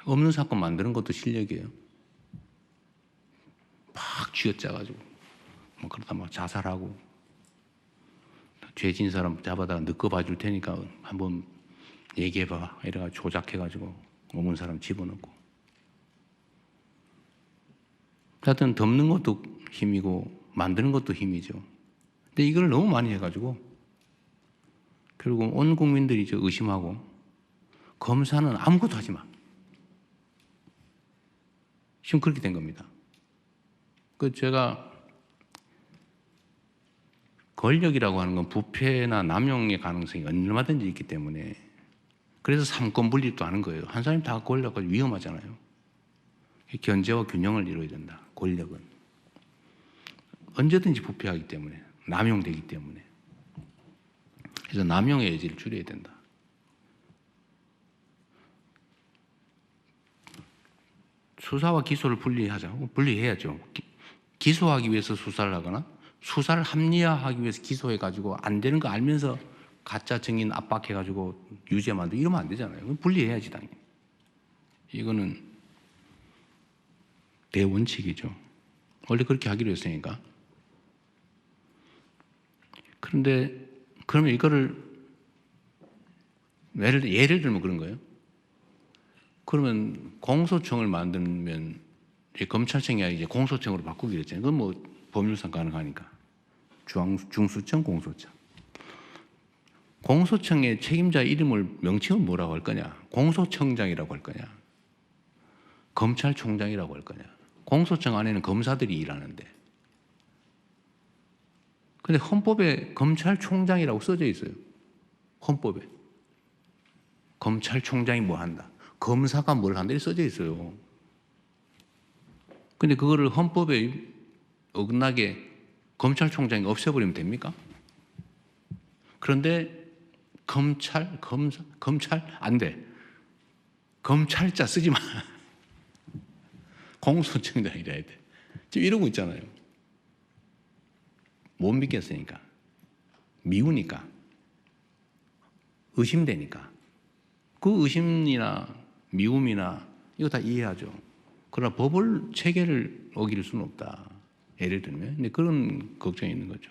Speaker 2: 없는 사건 만드는 것도 실력이에요. 막 쥐어짜가지고 뭐 그러다 막 자살하고 죄진 사람 잡아다가 느껴 봐줄 테니까 한번 얘기해봐 이래가지고 조작해가지고 없는 사람 집어넣고. 하여튼 덮는 것도 힘이고 만드는 것도 힘이죠. 근데 이걸 너무 많이 해가지고 결국 온 국민들이 의심하고 검사는 아무것도 하지 마. 지금 그렇게 된 겁니다. 제가 권력이라고 하는 건 부패나 남용의 가능성이 얼마든지 있기 때문에 그래서 삼권 분립도 하는 거예요. 한 사람이 다 권력까지 위험하잖아요. 견제와 균형을 이루어야 된다. 권력은 언제든지 부패하기 때문에 남용되기 때문에 그래서 남용의 여지를 줄여야 된다. 수사와 기소를 분리해야죠. 기소하기 위해서 수사를 하거나 수사를 합리화하기 위해서 기소해가지고 안 되는 거 알면서 가짜 증인 압박해가지고 유죄 만들고 이러면 안 되잖아요. 분리해야지 당연히. 이거는 대원칙이죠. 원래 그렇게 하기로 했으니까. 그런데 그러면 이거를 예를 들면 그런 거예요. 그러면 공소청을 만들면 이제 검찰청이 이제 공소청으로 바꾸기로 했잖아요. 그건 뭐 법률상 가능하니까. 중수청, 공소청. 공소청의 책임자 이름을 명칭은 뭐라고 할 거냐? 공소청장이라고 할 거냐? 검찰총장이라고 할 거냐? 공소청 안에는 검사들이 일하는데. 근데 헌법에 검찰총장이라고 써져 있어요. 헌법에. 검찰총장이 뭐 한다. 검사가 뭘 한다. 이렇게 써져 있어요. 근데 그거를 헌법에 어긋나게 검찰총장이 없애버리면 됩니까? 그런데 검찰 안 돼. 검찰자 쓰지 마. 공소청장이라 해야 돼. 지금 이러고 있잖아요. 못 믿겠으니까. 미우니까. 의심되니까. 그 의심이나 미움이나 이거 다 이해하죠. 그러나 법을 체계를 어길 수는 없다. 예를 들면. 근데 그런 걱정이 있는 거죠.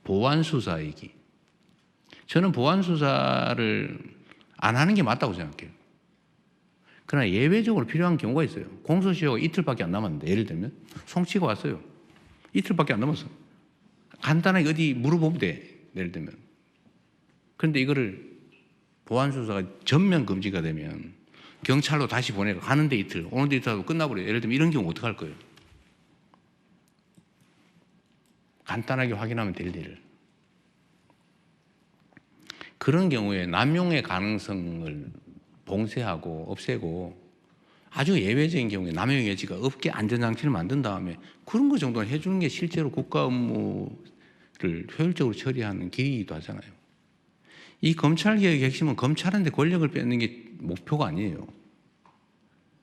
Speaker 2: 보완수사이기. 저는 보완수사를 안 하는 게 맞다고 생각해요. 그러나 예외적으로 필요한 경우가 있어요. 공소시효가 이틀밖에 안 남았는데, 예를 들면 송치가 왔어요. 이틀밖에 안 남았어. 간단하게 어디 물어보면 돼. 예를 들면. 그런데 이거를 보완수사가 전면 금지가 되면 경찰로 다시 보내고 가는데 이틀, 오는데 이틀 하고 끝나버려요. 예를 들면 이런 경우 어떡할 거예요? 간단하게 확인하면 될 일을. 그런 경우에 남용의 가능성을 봉쇄하고 없애고 아주 예외적인 경우에 남용의 여지가 없게 안전장치를 만든 다음에 그런 거 정도는 해주는 게 실제로 국가 업무를 효율적으로 처리하는 길이기도 하잖아요. 이 검찰개혁의 핵심은 검찰한테 권력을 뺏는 게 목표가 아니에요.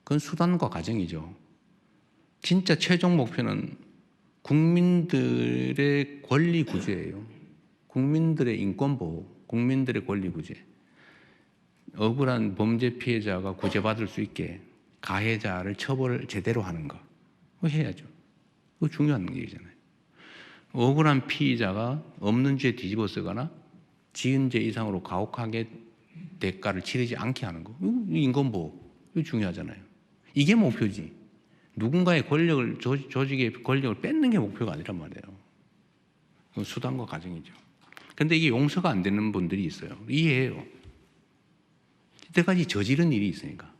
Speaker 2: 그건 수단과 과정이죠. 진짜 최종 목표는 국민들의 권리 구제예요. 국민들의 인권 보호, 국민들의 권리 구제. 억울한 범죄 피해자가 구제받을 수 있게 가해자를 처벌을 제대로 하는 거. 그거 해야죠. 그거 중요한 얘기잖아요. 억울한 피의자가 없는 죄 뒤집어 쓰거나 지은 죄 이상으로 가혹하게 대가를 치르지 않게 하는 거. 인권보호. 이거 중요하잖아요. 이게 목표지. 누군가의 권력을, 조직의 권력을 뺏는 게 목표가 아니란 말이에요. 그건 수단과 과정이죠. 근데 이게 용서가 안 되는 분들이 있어요. 이해해요. 이때까지 저지른 일이 있으니까.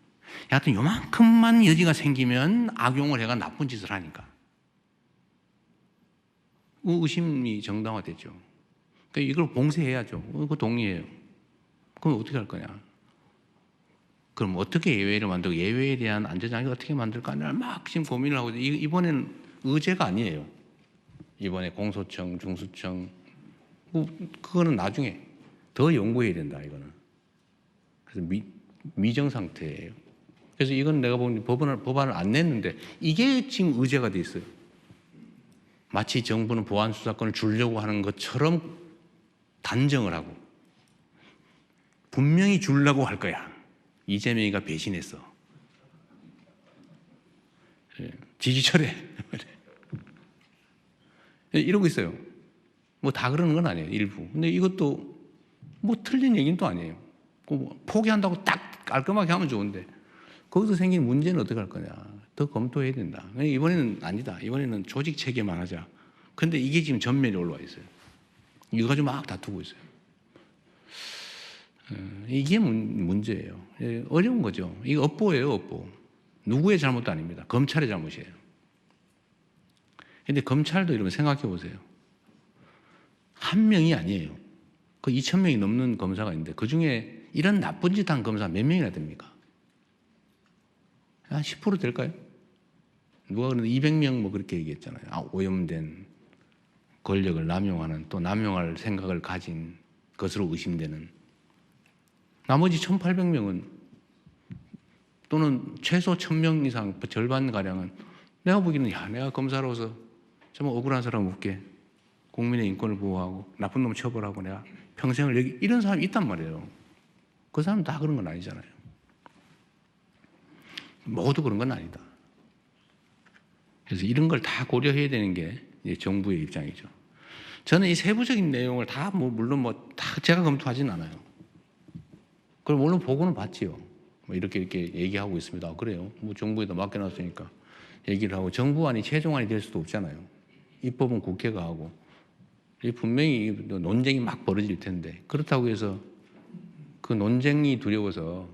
Speaker 2: 하여튼 요만큼만 여지가 생기면 악용을 해가 나쁜 짓을 하니까. 의심이 정당화되죠. 그러니까 이걸 봉쇄해야죠. 그거 동의해요. 그럼 어떻게 할 거냐? 그럼 어떻게 예외를 만들고 예외에 대한 안전장치를 어떻게 만들까를 막 지금 고민을 하고 이번에는 의제가 아니에요. 이번에 공소청, 중수청 그거는 나중에 더 연구해야 된다 이거는. 그래서 미정 상태예요. 그래서 이건 내가 보니 법안을 안 냈는데 이게 지금 의제가 돼 있어요. 마치 정부는 보안 수사권을 주려고 하는 것처럼 단정을 하고 분명히 주려고 할 거야. 이재명이가 배신했어. 지지철에 이러고 있어요. 뭐 다 그러는 건 아니에요. 일부. 근데 이것도 뭐 틀린 얘기는 또 아니에요. 포기한다고 딱 깔끔하게 하면 좋은데 거기서 생긴 문제는 어떻게 할 거냐. 더 검토해야 된다. 이번에는 아니다. 이번에는 조직 체계만 하자. 근데 이게 지금 전면에 올라와 있어요. 이거 가지고 막 다투고 있어요. 이게 문제예요. 어려운 거죠. 이거 업보예요, 업보. 누구의 잘못도 아닙니다. 검찰의 잘못이에요. 근데 검찰도 이러면 생각해 보세요. 한 명이 아니에요. 그 2,000명이 넘는 검사가 있는데 그 중에 이런 나쁜 짓 한 검사 몇 명이나 됩니까? 한 10% 될까요? 누가 그러는데 200명 뭐 그렇게 얘기했잖아요. 오염된 권력을 남용하는 또 남용할 생각을 가진 것으로 의심되는 나머지 1,800명은 또는 최소 1,000명 이상 절반가량은 내가 보기에는 내가 검사로서 정말 억울한 사람 없게 국민의 인권을 보호하고 나쁜 놈 처벌하고 내가 평생을 여기 이런 사람이 있단 말이에요. 그 사람 다 그런 건 아니잖아요. 모두 그런 건 아니다. 그래서 이런 걸 다 고려해야 되는 게 이제 정부의 입장이죠. 저는 이 세부적인 내용을 다 물론 다 제가 검토하진 않아요. 그럼 물론 보고는 봤지요. 이렇게 얘기하고 있습니다. 그래요. 정부에다 맡겨놨으니까 얘기를 하고 정부안이 최종안이 될 수도 없잖아요. 입법은 국회가 하고 분명히 논쟁이 막 벌어질 텐데 그렇다고 해서 그 논쟁이 두려워서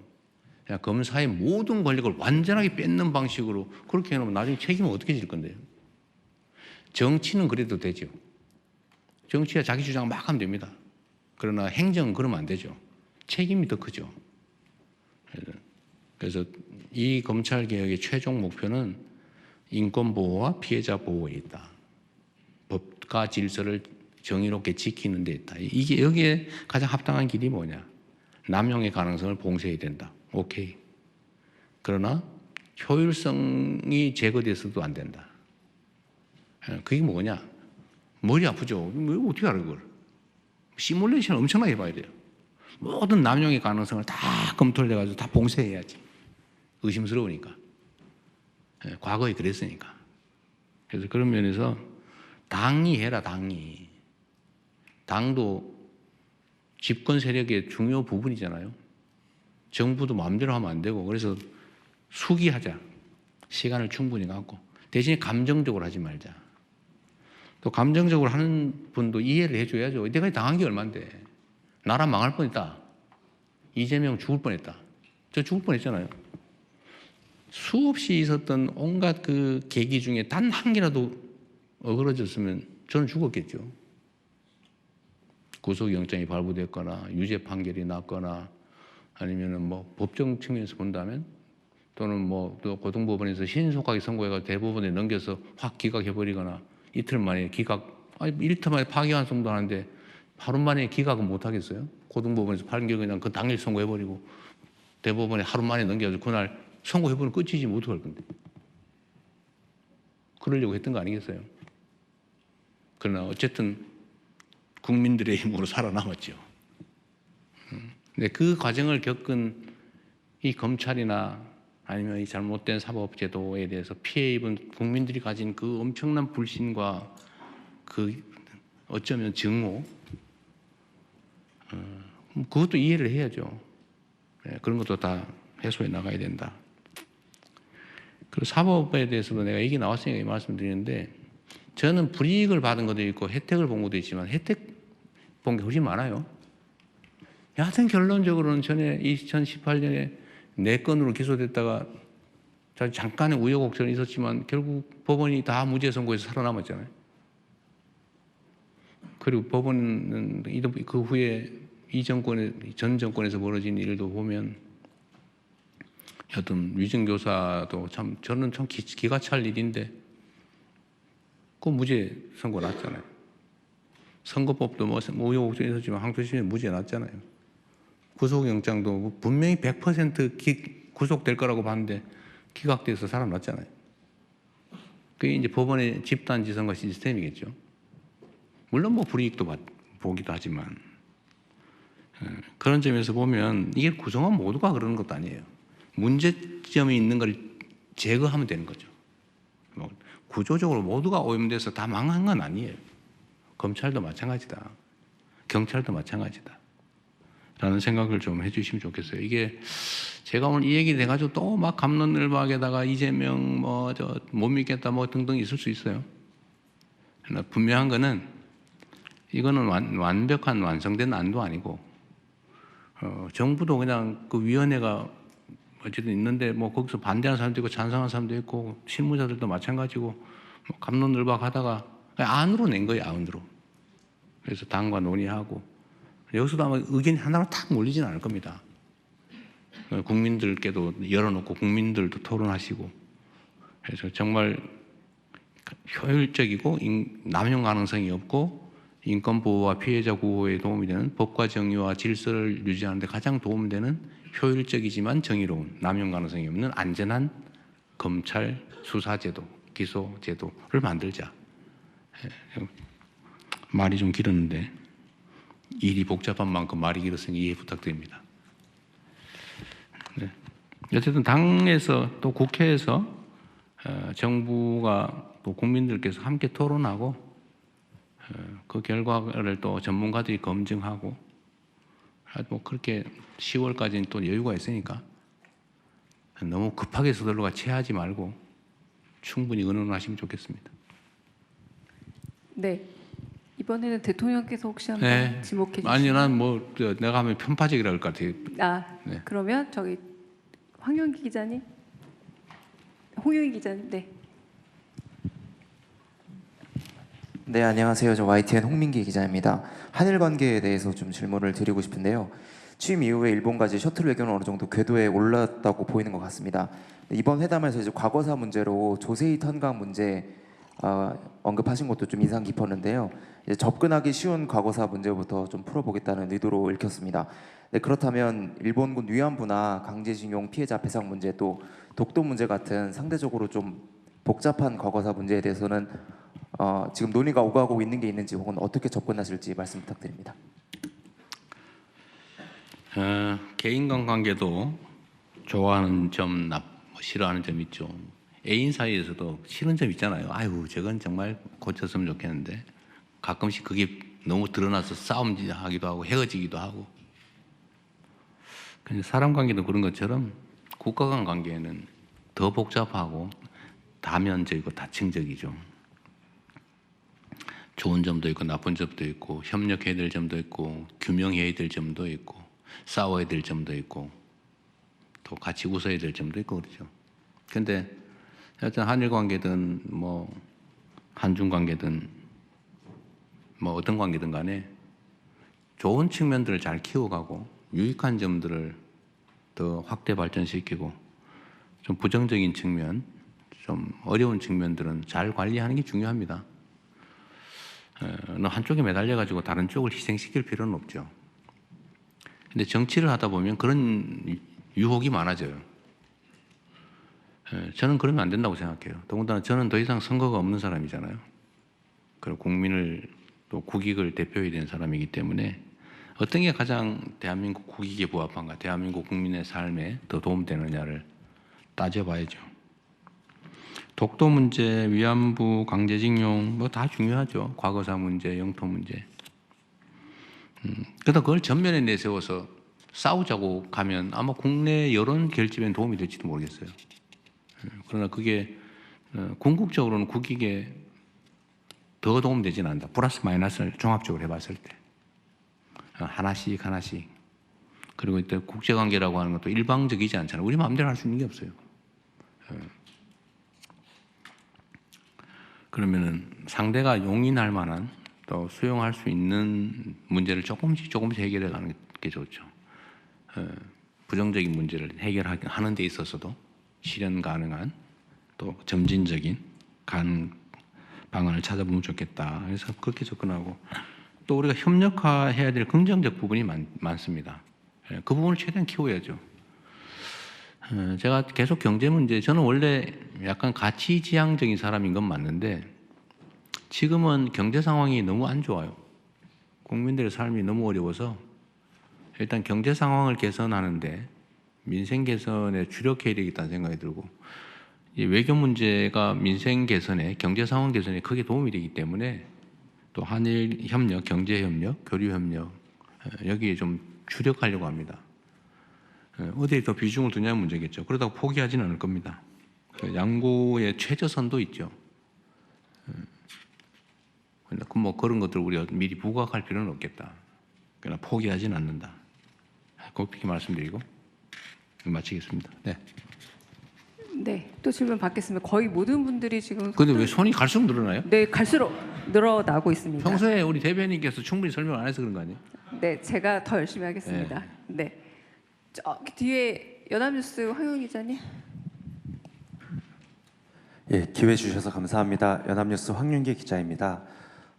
Speaker 2: 그냥 검사의 모든 권력을 완전하게 뺏는 방식으로 그렇게 해놓으면 나중에 책임은 어떻게 질 건데요? 정치는 그래도 되죠. 정치가 자기 주장 막 하면 됩니다. 그러나 행정은 그러면 안 되죠. 책임이 더 크죠. 그래서 이 검찰개혁의 최종 목표는 인권보호와 피해자 보호에 있다. 법과 질서를 정의롭게 지키는 데 있다. 이게 여기에 가장 합당한 길이 뭐냐? 남용의 가능성을 봉쇄해야 된다. 오케이. 그러나 효율성이 제거돼서도 안 된다. 그게 뭐냐? 머리 아프죠? 어떻게 알아 그걸? 시뮬레이션 엄청나게 해봐야 돼요. 모든 남용의 가능성을 다 검토를 해가지고 다 봉쇄해야지. 의심스러우니까. 과거에 그랬으니까. 그래서 그런 면에서 당이 해라, 당이. 당도 집권 세력의 중요 부분이잖아요. 정부도 마음대로 하면 안 되고 그래서 수기하자. 시간을 충분히 갖고. 대신에 감정적으로 하지 말자. 또 감정적으로 하는 분도 이해를 해줘야죠. 내가 당한 게 얼만데. 나라 망할 뻔했다. 이재명 죽을 뻔했다. 저 죽을 뻔했잖아요. 수없이 있었던 온갖 그 계기 중에 단 한 개라도 어그러졌으면 저는 죽었겠죠. 구속영장이 발부됐거나 유죄 판결이 났거나 아니면은 뭐 법정 측면에서 본다면 또는 뭐 또 고등법원에서 신속하게 선고해서 대법원에 넘겨서 확 기각해버리거나 이틀 만에 기각, 이틀 만에 파기환송도 하는데 하루 만에 기각은 못 하겠어요? 고등법원에서 판결 그냥 그 당일 선고해버리고 대법원에 하루 만에 넘겨서 그날 선고해버리면 끝이지 뭐 어떡할 건데. 그러려고 했던 거 아니겠어요? 그러나 어쨌든 국민들의 힘으로 살아남았죠. 근데 그 과정을 겪은 이 검찰이나 아니면 이 잘못된 사법제도에 대해서 피해 입은 국민들이 가진 그 엄청난 불신과 그 어쩌면 증오, 그것도 이해를 해야죠. 그런 것도 다 해소해 나가야 된다. 그리고 사법에 대해서도 내가 얘기 나왔으니까 말씀드리는데 저는 불이익을 받은 것도 있고 혜택을 본 것도 있지만 혜택 본 게 훨씬 많아요. 여하튼 결론적으로는 전에 2018년에 4건으로 기소됐다가 잠깐의 우여곡절이 있었지만 결국 법원이 다 무죄 선고해서 살아남았잖아요. 그리고 법원은 그 후에 전 정권에서 벌어진 일도 보면 여튼 위증교사도 참 저는 참 기가 찰 일인데 그 무죄 선고 났잖아요. 선거법도 뭐 우여곡절이 있었지만 항소심에 무죄 났잖아요. 구속영장도 분명히 100% 구속될 거라고 봤는데 기각돼서 살아났잖아요. 그게 이제 법원의 집단지성과 시스템이겠죠. 물론 뭐 불이익도 보기도 하지만 그런 점에서 보면 이게 구성원 모두가 그러는 것도 아니에요. 문제점이 있는 걸 제거하면 되는 거죠. 뭐 구조적으로 모두가 오염돼서 다 망한 건 아니에요. 검찰도 마찬가지다. 경찰도 마찬가지다. 라는 생각을 좀 해주시면 좋겠어요. 이게 제가 오늘 이 얘기 돼가지고 또 막 갑론을박에다가 이재명 뭐 저 못 믿겠다 뭐 등등 있을 수 있어요. 그러나 분명한 거는 이거는 완벽한 완성된 안도 아니고 정부도 그냥 그 위원회가 어쨌든 있는데 뭐 거기서 반대하는 사람도 있고 찬성하는 사람도 있고 실무자들도 마찬가지고 뭐 갑론을박하다가 안으로 낸 거예요. 안으로. 그래서 당과 논의하고 여기서도 아마 의견이 하나로 탁 몰리진 않을 겁니다. 국민들께도 열어놓고 국민들도 토론하시고 그래서 정말 효율적이고 남용 가능성이 없고 인권보호와 피해자 구호에 도움이 되는 법과 정의와 질서를 유지하는 데 가장 도움되는 효율적이지만 정의로운 남용 가능성이 없는 안전한 검찰 수사제도, 기소제도를 만들자. 말이 좀 길었는데 일이 복잡한 만큼 말이 길었으니 이해 부탁드립니다. 네. 어쨌든 당에서 또 국회에서 정부가 또 국민들께서 함께 토론하고 그 결과를 또 전문가들이 검증하고 뭐 그렇게 10월까지는 또 여유가 있으니까 너무 급하게 서둘러가 체하지 말고 충분히 의논하시면 좋겠습니다.
Speaker 1: 네. 이번에는 대통령께서 혹시 한번
Speaker 2: 네.
Speaker 1: 지목해 주시면.
Speaker 2: 아니 난뭐 내가 하면 편파적이라 할 것 같아요. 네.
Speaker 1: 그러면 저기 황윤기 기자님, 홍윤기 기자님, 네.
Speaker 7: 네, 안녕하세요. 저 YTN 홍민기 기자입니다. 한일 관계에 대해서 좀 질문을 드리고 싶은데요. 취임 이후에 일본과의 셔틀 외교는 어느 정도 궤도에 올랐다고 보이는 것 같습니다. 이번 회담에서 이제 과거사 문제로 조세이 턴강 문제 언급하신 것도 좀 인상 깊었는데요. 이제 접근하기 쉬운 과거사 문제부터 좀 풀어보겠다는 의도로 읽혔습니다. 네, 그렇다면 일본군 위안부나 강제징용 피해자 배상 문제 또 독도 문제 같은 상대적으로 좀 복잡한 과거사 문제에 대해서는 지금 논의가 오가고 있는 게 있는지 혹은 어떻게 접근하실지 말씀 부탁드립니다.
Speaker 2: 개인 간 관계도 좋아하는 점, 싫어하는 점 있죠. 애인 사이에서도 싫은 점 있잖아요. 아유, 저건 정말 고쳤으면 좋겠는데 가끔씩 그게 너무 드러나서 싸움하기도 하고 헤어지기도 하고. 근데 사람 관계도 그런 것처럼 국가 간 관계는 더 복잡하고 다면적이고 다층적이죠. 좋은 점도 있고 나쁜 점도 있고 협력해야 될 점도 있고 규명해야 될 점도 있고 싸워야 될 점도 있고 또 같이 웃어야 될 점도 있고 그렇죠. 근데 하여튼 한일 관계든 뭐 한중 관계든 뭐 어떤 관계든 간에 좋은 측면들을 잘 키워가고 유익한 점들을 더 확대 발전시키고 좀 부정적인 측면, 좀 어려운 측면들은 잘 관리하는 게 중요합니다. 한쪽에 매달려가지고 다른 쪽을 희생시킬 필요는 없죠. 근데 정치를 하다 보면 그런 유혹이 많아져요. 저는 그러면 안 된다고 생각해요. 더군다나 저는 더 이상 선거가 없는 사람이잖아요. 그리고 국민을 또 국익을 대표해야 되는 사람이기 때문에 어떤 게 가장 대한민국 국익에 부합한가, 대한민국 국민의 삶에 더 도움되느냐를 따져봐야죠. 독도 문제, 위안부, 강제징용 뭐 다 중요하죠. 과거사 문제, 영토 문제. 그러다 그걸 전면에 내세워서 싸우자고 가면 아마 국내 여론 결집에 도움이 될지도 모르겠어요. 그러나 그게 궁극적으로는 국익에 더 도움되지는 않는다. 플러스 마이너스를 종합적으로 해봤을 때 하나씩 하나씩. 그리고 또 국제관계라고 하는 것도 일방적이지 않잖아요. 우리 마음대로 할 수 있는 게 없어요. 그러면은 상대가 용인할 만한 또 수용할 수 있는 문제를 조금씩 해결해 가는 게 좋죠. 부정적인 문제를 해결하는 데 있어서도 실현 가능한 또 점진적인 방안을 찾아보면 좋겠다. 그래서 그렇게 접근하고 또 우리가 협력화해야 될 긍정적 부분이 많습니다. 그 부분을 최대한 키워야죠. 제가 계속 경제 문제, 저는 원래 약간 가치지향적인 사람인 건 맞는데 지금은 경제 상황이 너무 안 좋아요. 국민들의 삶이 너무 어려워서 일단 경제 상황을 개선하는데 민생 개선에 주력해야 되겠다는 생각이 들고 이 외교 문제가 민생 개선에 경제 상황 개선에 크게 도움이 되기 때문에 또 한일 협력, 경제 협력, 교류 협력 여기에 좀 주력하려고 합니다. 어디에 더 비중을 두냐는 문제겠죠. 그러다가 포기하지는 않을 겁니다. 양국의 최저선도 있죠. 뭐 그런 것들 우리가 미리 부각할 필요는 없겠다. 그러나 포기하지는 않는다. 그렇게 말씀드리고 마치겠습니다. 네.
Speaker 1: 네, 또 질문 받겠습니다. 거의 모든 분들이 지금.
Speaker 2: 근데 왜 손이 갈수록 늘어나요?
Speaker 1: 네, 갈수록 늘어나고 있습니다.
Speaker 2: 평소에 우리 대변인께서 충분히 설명 안 해서 그런 거 아니에요?
Speaker 1: 네, 제가 더 열심히 하겠습니다. 네, 저기 뒤에 연합뉴스 황영 기자님.
Speaker 8: 예, 기회 주셔서 감사합니다. 연합뉴스 황윤기 기자입니다.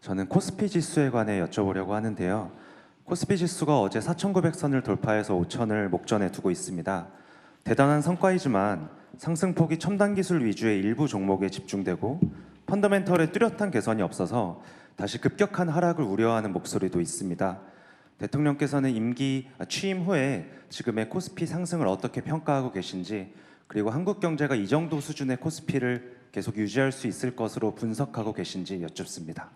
Speaker 8: 저는 코스피 지수에 관해 여쭤보려고 하는데요. 코스피 지수가 어제 4,900선을 돌파해서 5,000을 목전에 두고 있습니다. 대단한 성과이지만 상승폭이 첨단 기술 위주의 일부 종목에 집중되고 펀더멘털의 뚜렷한 개선이 없어서 다시 급격한 하락을 우려하는 목소리도 있습니다. 대통령께서는 취임 후에 지금의 코스피 상승을 어떻게 평가하고 계신지, 그리고 한국 경제가 이 정도 수준의 코스피를 계속 유지할 수 있을 것으로 분석하고 계신지 여쭙습니다.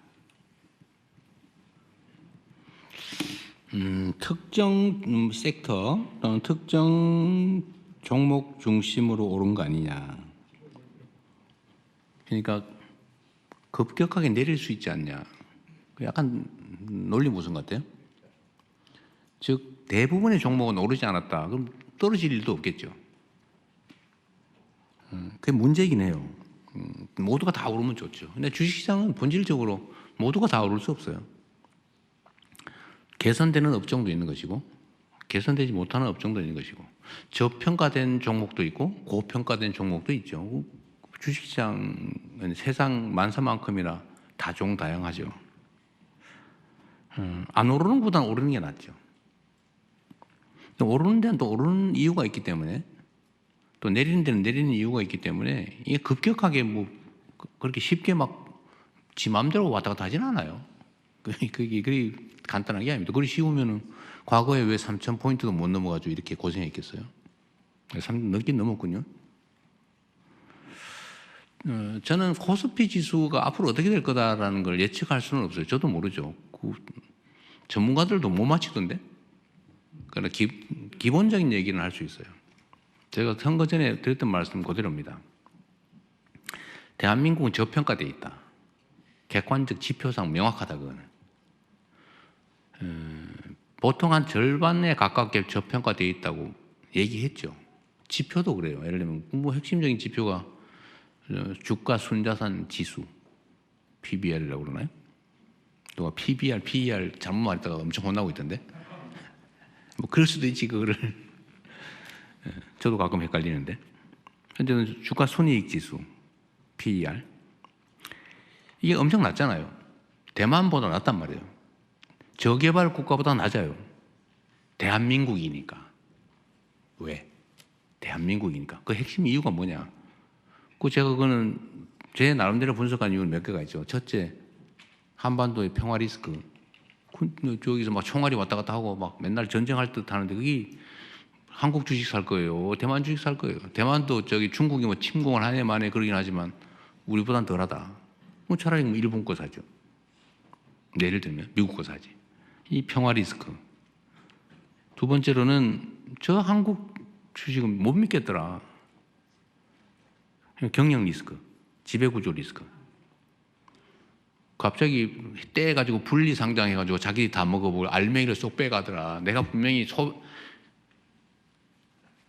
Speaker 2: 특정 섹터 또는 특정 종목 중심으로 오른 거 아니냐. 그러니까 급격하게 내릴 수 있지 않냐. 약간 논리 무슨 것 같아요? 즉 대부분의 종목은 오르지 않았다. 그럼 떨어질 일도 없겠죠. 그게 문제이긴 해요. 모두가 다 오르면 좋죠. 근데 주식시장은 본질적으로 모두가 다 오를 수 없어요. 개선되는 업종도 있는 것이고 개선되지 못하는 업종도 있는 것이고 저평가된 종목도 있고 고평가된 종목도 있죠. 주식시장은 세상 만사만큼이나 다종다양하죠. 안 오르는 것보다는 오르는 게 낫죠. 오르는 데는 또 오르는 이유가 있기 때문에 또 내리는 데는 내리는 이유가 있기 때문에 이게 급격하게 뭐 그렇게 쉽게 막 지 마음대로 왔다 갔다 하진 않아요. 그게 그리 간단한 게 아닙니다. 그리 쉬우면은 과거에 왜 3,000포인트도 못 넘어가지고 이렇게 고생했겠어요? 넘긴 넘었군요. 저는 코스피 지수가 앞으로 어떻게 될 거다라는 걸 예측할 수는 없어요. 저도 모르죠. 전문가들도 못 맞히던데. 그러나 기본적인 얘기는 할 수 있어요. 제가 선거 전에 드렸던 말씀 그대로입니다. 대한민국은 저평가되어 있다. 객관적 지표상 명확하다 그거는. 보통 한 절반에 가깝게 저평가되어 있다고 얘기했죠. 지표도 그래요. 예를 들면 뭐 핵심적인 지표가 주가 순자산 지수 PBR이라고 그러나요? 누가 PBR, PER 잘못 말했다가 엄청 혼나고 있던데. 뭐 그럴 수도 있지 그거를. 저도 가끔 헷갈리는데. 현재는 주가 순이익 지수 PER 이게 엄청 낮잖아요. 대만보다 낮단 말이에요. 저개발 국가보다 낮아요. 대한민국이니까. 왜? 대한민국이니까. 그 핵심 이유가 뭐냐? 제가 그거는 제 나름대로 분석한 이유는 몇 개가 있죠. 첫째, 한반도의 평화 리스크. 저기서 막 총알이 왔다 갔다 하고 막 맨날 전쟁할 듯 하는데 그게 한국 주식 살 거예요. 대만 주식 살 거예요. 대만도 저기 중국이 뭐 침공을 한 해 만에 그러긴 하지만 우리보단 덜하다. 뭐 차라리 뭐 일본 거 사죠. 예를 들면 미국 거 사지. 이 평화 리스크. 두 번째로는 저 한국 주식은 못 믿겠더라. 경영 리스크, 지배구조 리스크. 갑자기 떼가지고 분리 상장해가지고 자기 다 먹어보고 알맹이를 쏙 빼가더라. 내가 분명히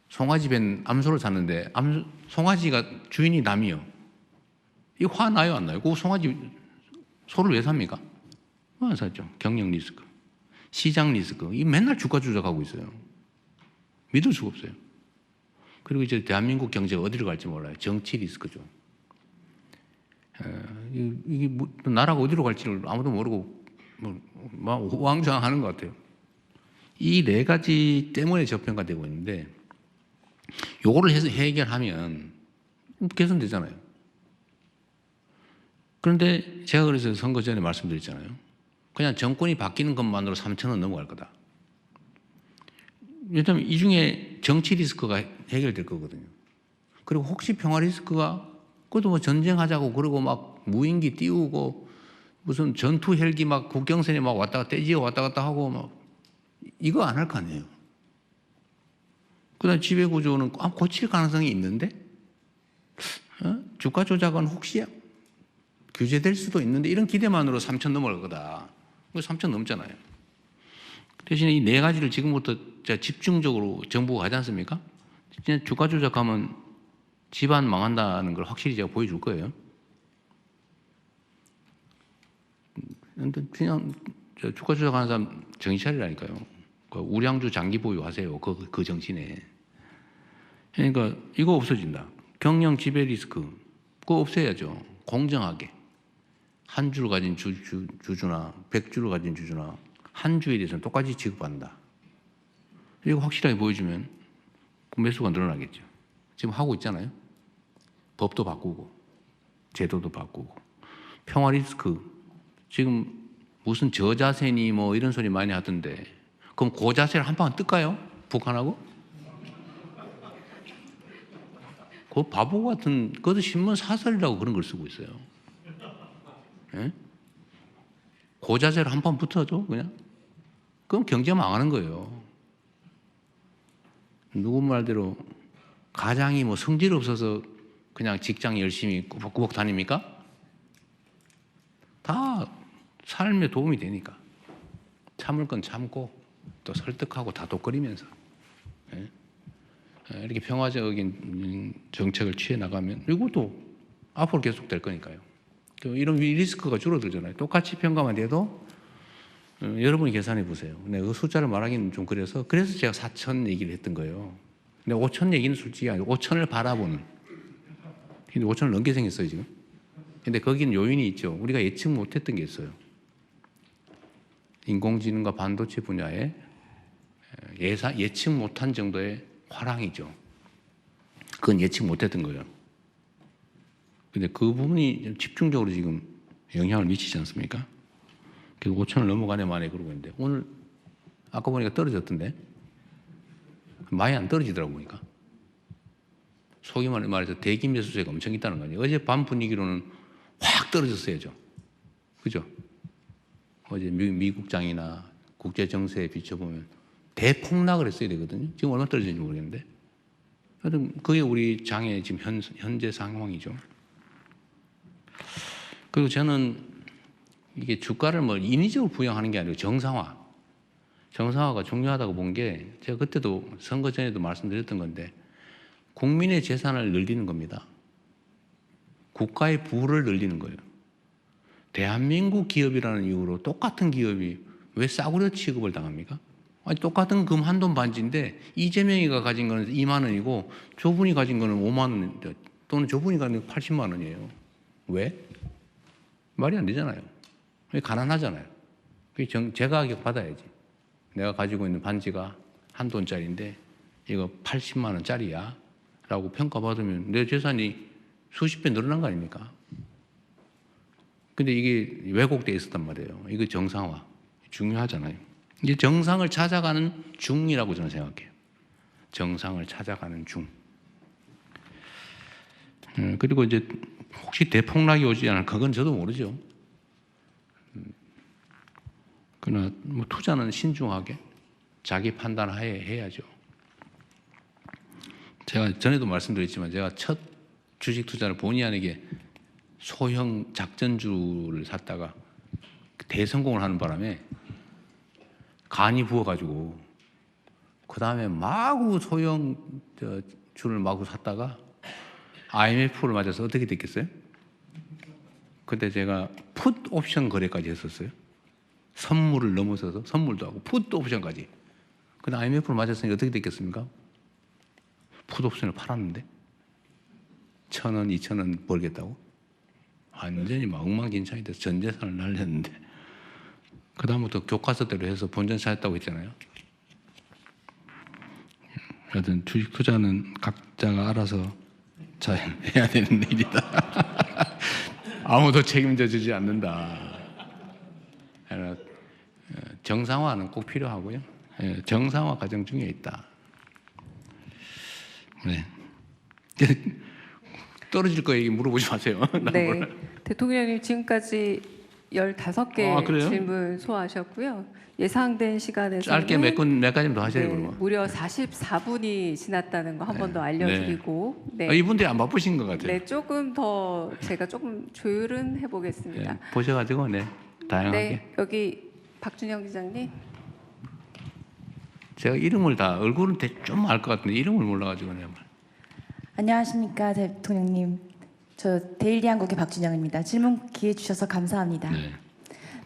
Speaker 2: 송아지 밴 암소를 샀는데 송아지가 주인이 남이요. 이거 화 나요 안 나요? 그 송아지 소를 왜 삽니까? 안 샀죠. 경영 리스크, 시장 리스크. 이 맨날 주가 조작하고 있어요. 믿을 수가 없어요. 그리고 이제 대한민국 경제가 어디로 갈지 몰라요. 정치 리스크죠. 이게 뭐, 나라가 어디로 갈지를 아무도 모르고 뭐 우왕좌왕하는 것 같아요. 이 네 가지 때문에 저평가되고 있는데 요거를 해서 해결하면 개선되잖아요. 그런데 제가 그래서 선거 전에 말씀드렸잖아요. 그냥 정권이 바뀌는 것만으로 3,000원 넘어갈 거다. 왜냐하면 이 중에 정치 리스크가 해결될 거거든요. 그리고 혹시 평화 리스크가 그것도 뭐 전쟁하자고 그러고 막 무인기 띄우고 무슨 전투 헬기 막 국경선에 막 왔다 갔다 떼지어 왔다 갔다 하고 막 이거 안 할 거 아니에요. 그다음 지배 구조는 고칠 가능성이 있는데 주가 조작은 혹시 규제될 수도 있는데 이런 기대만으로 3,000 넘어갈 거다. 3,000 넘잖아요. 대신에 이 네 가지를 지금부터 집중적으로 정부가 하지 않습니까? 진짜 주가 조작하면 집안 망한다는 걸 확실히 제가 보여줄 거예요. 그냥 주가 조작하는 사람 정신 차리라니까요. 우량주 장기 보유하세요. 그 정신에. 그러니까 이거 없어진다. 경영 지배 리스크 그거 없애야죠. 공정하게. 한 주를 가진 주주나 100주를 가진 주주나 한 주에 대해서는 똑같이 지급한다. 이거 확실하게 보여주면 매수가 늘어나겠죠. 지금 하고 있잖아요. 법도 바꾸고 제도도 바꾸고 평화 리스크 지금 무슨 저자세니 뭐 이런 소리 많이 하던데 그럼 고자세를 한 방 뜰까요? 북한하고? 그 바보 같은 그것도 신문 사설이라고 그런 걸 쓰고 있어요. 예? 고자세를 한 판 붙어줘 그냥? 그럼 경제 망하는 거예요. 누구 말대로 가장이 뭐 성질 없어서 그냥 직장 열심히 꾸벅꾸벅 다닙니까? 다 삶에 도움이 되니까. 참을 건 참고 또 설득하고 다독거리면서 이렇게 평화적인 정책을 취해 나가면 이것도 앞으로 계속될 거니까요. 이런 리스크가 줄어들잖아요. 똑같이 평가만 돼도 여러분이 계산해 보세요. 그 숫자를 말하기는 좀 그래서 제가 4천 얘기를 했던 거예요. 근데 5천 얘기는 솔직히 아니고 5천을 바라보는. 근데 5천을 넘게 생겼어요 지금. 근데 거기는 요인이 있죠. 우리가 예측 못했던 게 있어요. 인공지능과 반도체 분야에 예측 못한 정도의 화랑이죠. 그건 예측 못했던 거예요. 근데 그 부분이 집중적으로 지금 영향을 미치지 않습니까? 그래서 5천을 넘어가네 만에 그러고 있는데 오늘 아까 보니까 떨어졌던데 많이 안 떨어지더라고 보니까. 속이 말해서 대기 매수세가 엄청 있다는 거 아니에요. 어제 밤 분위기로는 확 떨어졌어야죠. 그죠? 어제 미국장이나 국제 정세에 비춰보면 대폭락을 했어야 되거든요. 지금 얼마 떨어졌는지 모르겠는데. 하여튼 그게 우리 장의 지금 현재 상황이죠. 그리고 저는 이게 주가를 뭐 인위적으로 부양하는 게 아니고 정상화가 중요하다고 본 게 제가 그때도 선거 전에도 말씀드렸던 건데 국민의 재산을 늘리는 겁니다. 국가의 부를 늘리는 거예요. 대한민국 기업이라는 이유로 똑같은 기업이 왜 싸구려 취급을 당합니까? 아니, 똑같은 금 한돈 반지인데 이재명이가 가진 거는 2만 원이고 저분이 가진 거는 5만 원 또는 저분이 가진 건 80만 원이에요. 왜? 말이 안 되잖아요. 가난하잖아요. 제가 가격 받아야지. 내가 가지고 있는 반지가 한돈짜리인데 이거 80만 원짜리야 라고 평가받으면 내 재산이 수십 배 늘어난 거 아닙니까? 근데 이게 왜곡되어 있었단 말이에요. 이거 정상화. 중요하잖아요. 이제 정상을 찾아가는 중이라고 저는 생각해요. 정상을 찾아가는 중. 그리고 이제 혹시 대폭락이 오지 않을 그건 저도 모르죠. 그러나 뭐 투자는 신중하게 자기 판단하에 해야죠. 제가 전에도 말씀드렸지만 제가 첫 주식 투자를 본의 아니게 소형 작전주를 샀다가 대성공을 하는 바람에 간이 부어가지고 그 다음에 마구 소형 주를 마구 샀다가 IMF를 맞아서 어떻게 됐겠어요? 그때 제가 풋 옵션 거래까지 했었어요. 선물을 넘어서서 선물도 하고 풋 옵션까지. 근데 IMF를 맞았으니 어떻게 됐겠습니까? 풋 옵션을 팔았는데 1,000원, 2,000원 벌겠다고? 완전히 막 엉망진창이 돼서 전 재산을 날렸는데 그 다음부터 교과서대로 해서 본전 찾았다고 했잖아요. 하여튼 주식 투자는 각자가 알아서 잘 해야 되는 일이다. 아무도 책임져 주지 않는다. 정상화는 꼭 필요하고요. 정상화 과정 중에 있다. 네. 떨어질 거 얘기 물어보지 마세요.
Speaker 1: 네. 대통령님 지금까지 15개 질문 소화하셨고요. 예상된 시간에서
Speaker 2: 짧게 몇 가지만 더 하셔야
Speaker 1: 네,
Speaker 2: 그러면.
Speaker 1: 무려 44분이 지났다는 거 한 번 더 알려드리고 네.
Speaker 2: 이분들이 안 바쁘신 것 같아요.
Speaker 1: 네, 조금 더 제가 조금 조율은 해보겠습니다.
Speaker 2: 네, 보셔가지고 다양하게.
Speaker 1: 네, 여기 박준영 기자님.
Speaker 2: 제가 이름을 다 얼굴은 좀 알 것 같은데 이름을 몰라가지고 내가 말.
Speaker 9: 안녕하십니까 대통령님. 저 데일리 한국의 박준영입니다. 질문 기회 주셔서 감사합니다.
Speaker 2: 네.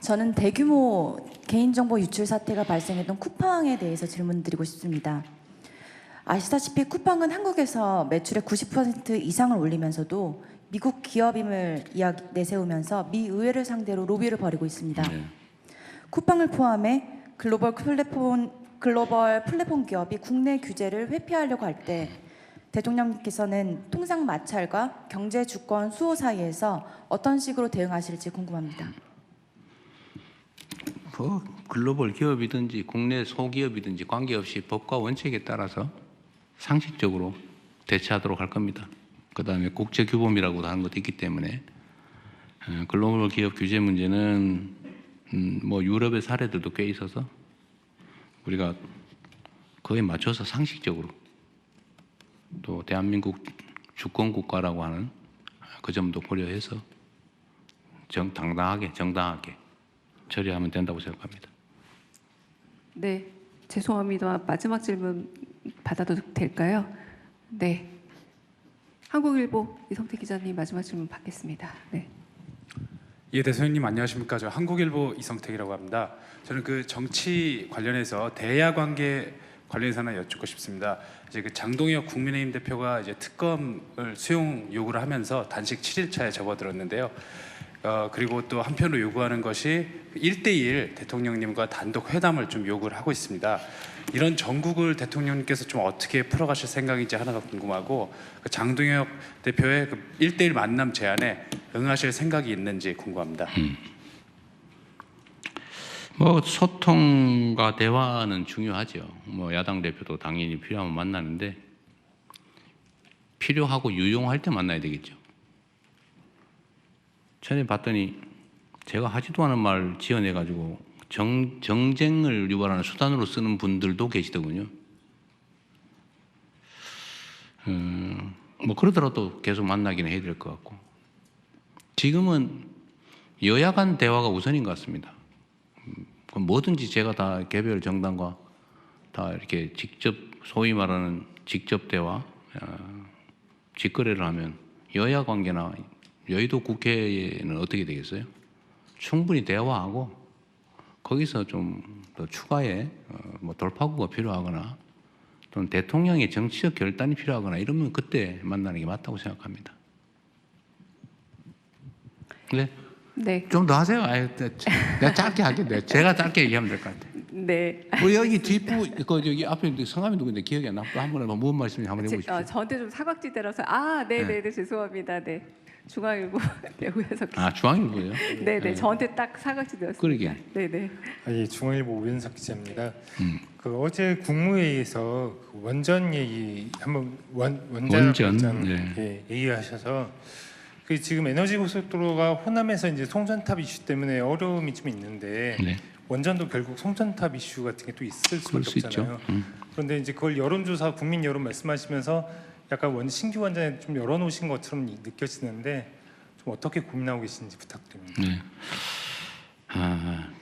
Speaker 9: 저는 대규모 개인정보 유출 사태가 발생했던 쿠팡에 대해서 질문드리고 싶습니다. 아시다시피 쿠팡은 한국에서 매출의 90% 이상을 올리면서도 미국 기업임을 내세우면서 미 의회를 상대로 로비를 벌이고 있습니다.
Speaker 2: 네.
Speaker 9: 쿠팡을 포함해 글로벌 플랫폼 기업이 국내 규제를 회피하려고 할 때 대통령께서는 통상 마찰과 경제 주권 수호 사이에서 어떤 식으로 대응하실지 궁금합니다.
Speaker 2: 글로벌 기업이든지 국내 소기업이든지 관계없이 법과 원칙에 따라서 상식적으로 대처하도록 할 겁니다. 그 다음에 국제규범이라고 하는 것도 있기 때문에 글로벌 기업 규제 문제는 뭐 유럽의 사례들도 꽤 있어서 우리가 거기에 맞춰서 상식적으로 또 대한민국 주권 국가라고 하는 그 점도 고려해서 정당하게 처리하면 된다고 생각합니다.
Speaker 1: 네, 죄송합니다. 마지막 질문 받아도 될까요? 네, 한국일보 이성태 기자님 마지막 질문 받겠습니다. 네.
Speaker 10: 예, 대통령님 안녕하십니까? 저 한국일보 이성택이라고 합니다. 저는 그 정치 관련해서 대야 관계 관련해서 하나 여쭙고 싶습니다. 이제 그 장동혁 국민의힘 대표가 이제 특검을 수용 요구를 하면서 단식 7일차에 접어들었는데요. 그리고 또 한편으로 요구하는 것이 1대1 대통령님과 단독 회담을 좀 요구를 하고 있습니다. 이런 정국을 대통령님께서 좀 어떻게 풀어가실 생각인지 하나가 궁금하고, 그 장동혁 대표의 그 1대1 만남 제안에 응하실 생각이 있는지 궁금합니다.
Speaker 2: 뭐 소통과 대화는 중요하죠. 뭐 야당 대표도 당연히 필요하면 만나는데 필요하고 유용할 때 만나야 되겠죠. 전에 봤더니 제가 하지도 않은 말 지어내가지고 정쟁을 유발하는 수단으로 쓰는 분들도 계시더군요. 뭐 그러더라도 계속 만나기는 해야 될 것 같고, 지금은 여야 간 대화가 우선인 것 같습니다. 뭐든지 제가 다 개별 정당과 다 이렇게 직접 소위 말하는 직접 대화, 직거래를 하면 여야 관계나 여의도 국회에는 어떻게 되겠어요? 충분히 대화하고 거기서 좀 더 추가의 뭐 돌파구가 필요하거나 또는 대통령의 정치적 결단이 필요하거나 이러면 그때 만나는 게 맞다고 생각합니다. 네.
Speaker 1: 네.
Speaker 2: 좀 더 하세요. 내가 짧게 하겠네. 제가 짧게 얘기하면 될 것 같아요.
Speaker 1: 네.
Speaker 2: 우리 여기 뒷부 여기 앞에 성함이 누군데 기억이 안 나. 한 번에 무슨 말씀인지 한번 해보십시오.
Speaker 1: 저한테 좀 사각지대라서 네, 죄송합니다. 네. 중앙일보 네, 우현석 기자.
Speaker 2: 중앙일보요?
Speaker 1: 네, 저한테 딱 사각지대였습니다.
Speaker 2: 그러게.
Speaker 1: 네.
Speaker 11: 중앙일보 우현석 기자입니다. 그 어제 국무회의에서 그 원전 얘기 한번 원전
Speaker 2: 네.
Speaker 11: 얘기하셔서 그 지금 에너지 고속도로가 호남에서 이제 송전탑 이슈 때문에 어려움이 좀 있는데
Speaker 2: 네.
Speaker 11: 원전도 결국 송전탑 이슈 같은 게 또 있을
Speaker 2: 그럴
Speaker 11: 수밖에
Speaker 2: 수
Speaker 11: 없잖아요.
Speaker 2: 있죠.
Speaker 11: 그런데 이제 그걸 여론조사 국민 여론 말씀하시면서 약간 신규 원전에 좀 열어놓으신 것처럼 느껴지는데 좀 어떻게 고민하고 계신지 부탁드립니다.
Speaker 2: 네.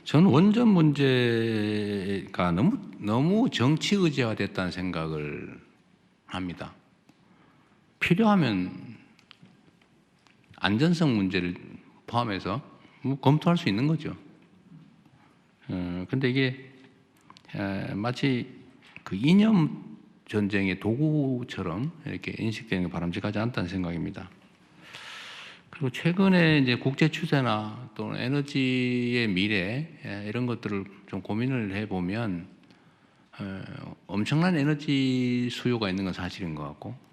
Speaker 2: 저는 원전 문제가 너무 정치 의제화됐다는 생각을 합니다. 필요하면 안전성 문제를 포함해서 뭐 검토할 수 있는 거죠. 근데 이게 마치 그 이념 전쟁의 도구처럼 이렇게 인식되는 게 바람직하지 않다는 생각입니다. 그리고 최근에 이제 국제 추세나 또는 에너지의 미래 이런 것들을 좀 고민을 해보면 엄청난 에너지 수요가 있는 건 사실인 것 같고,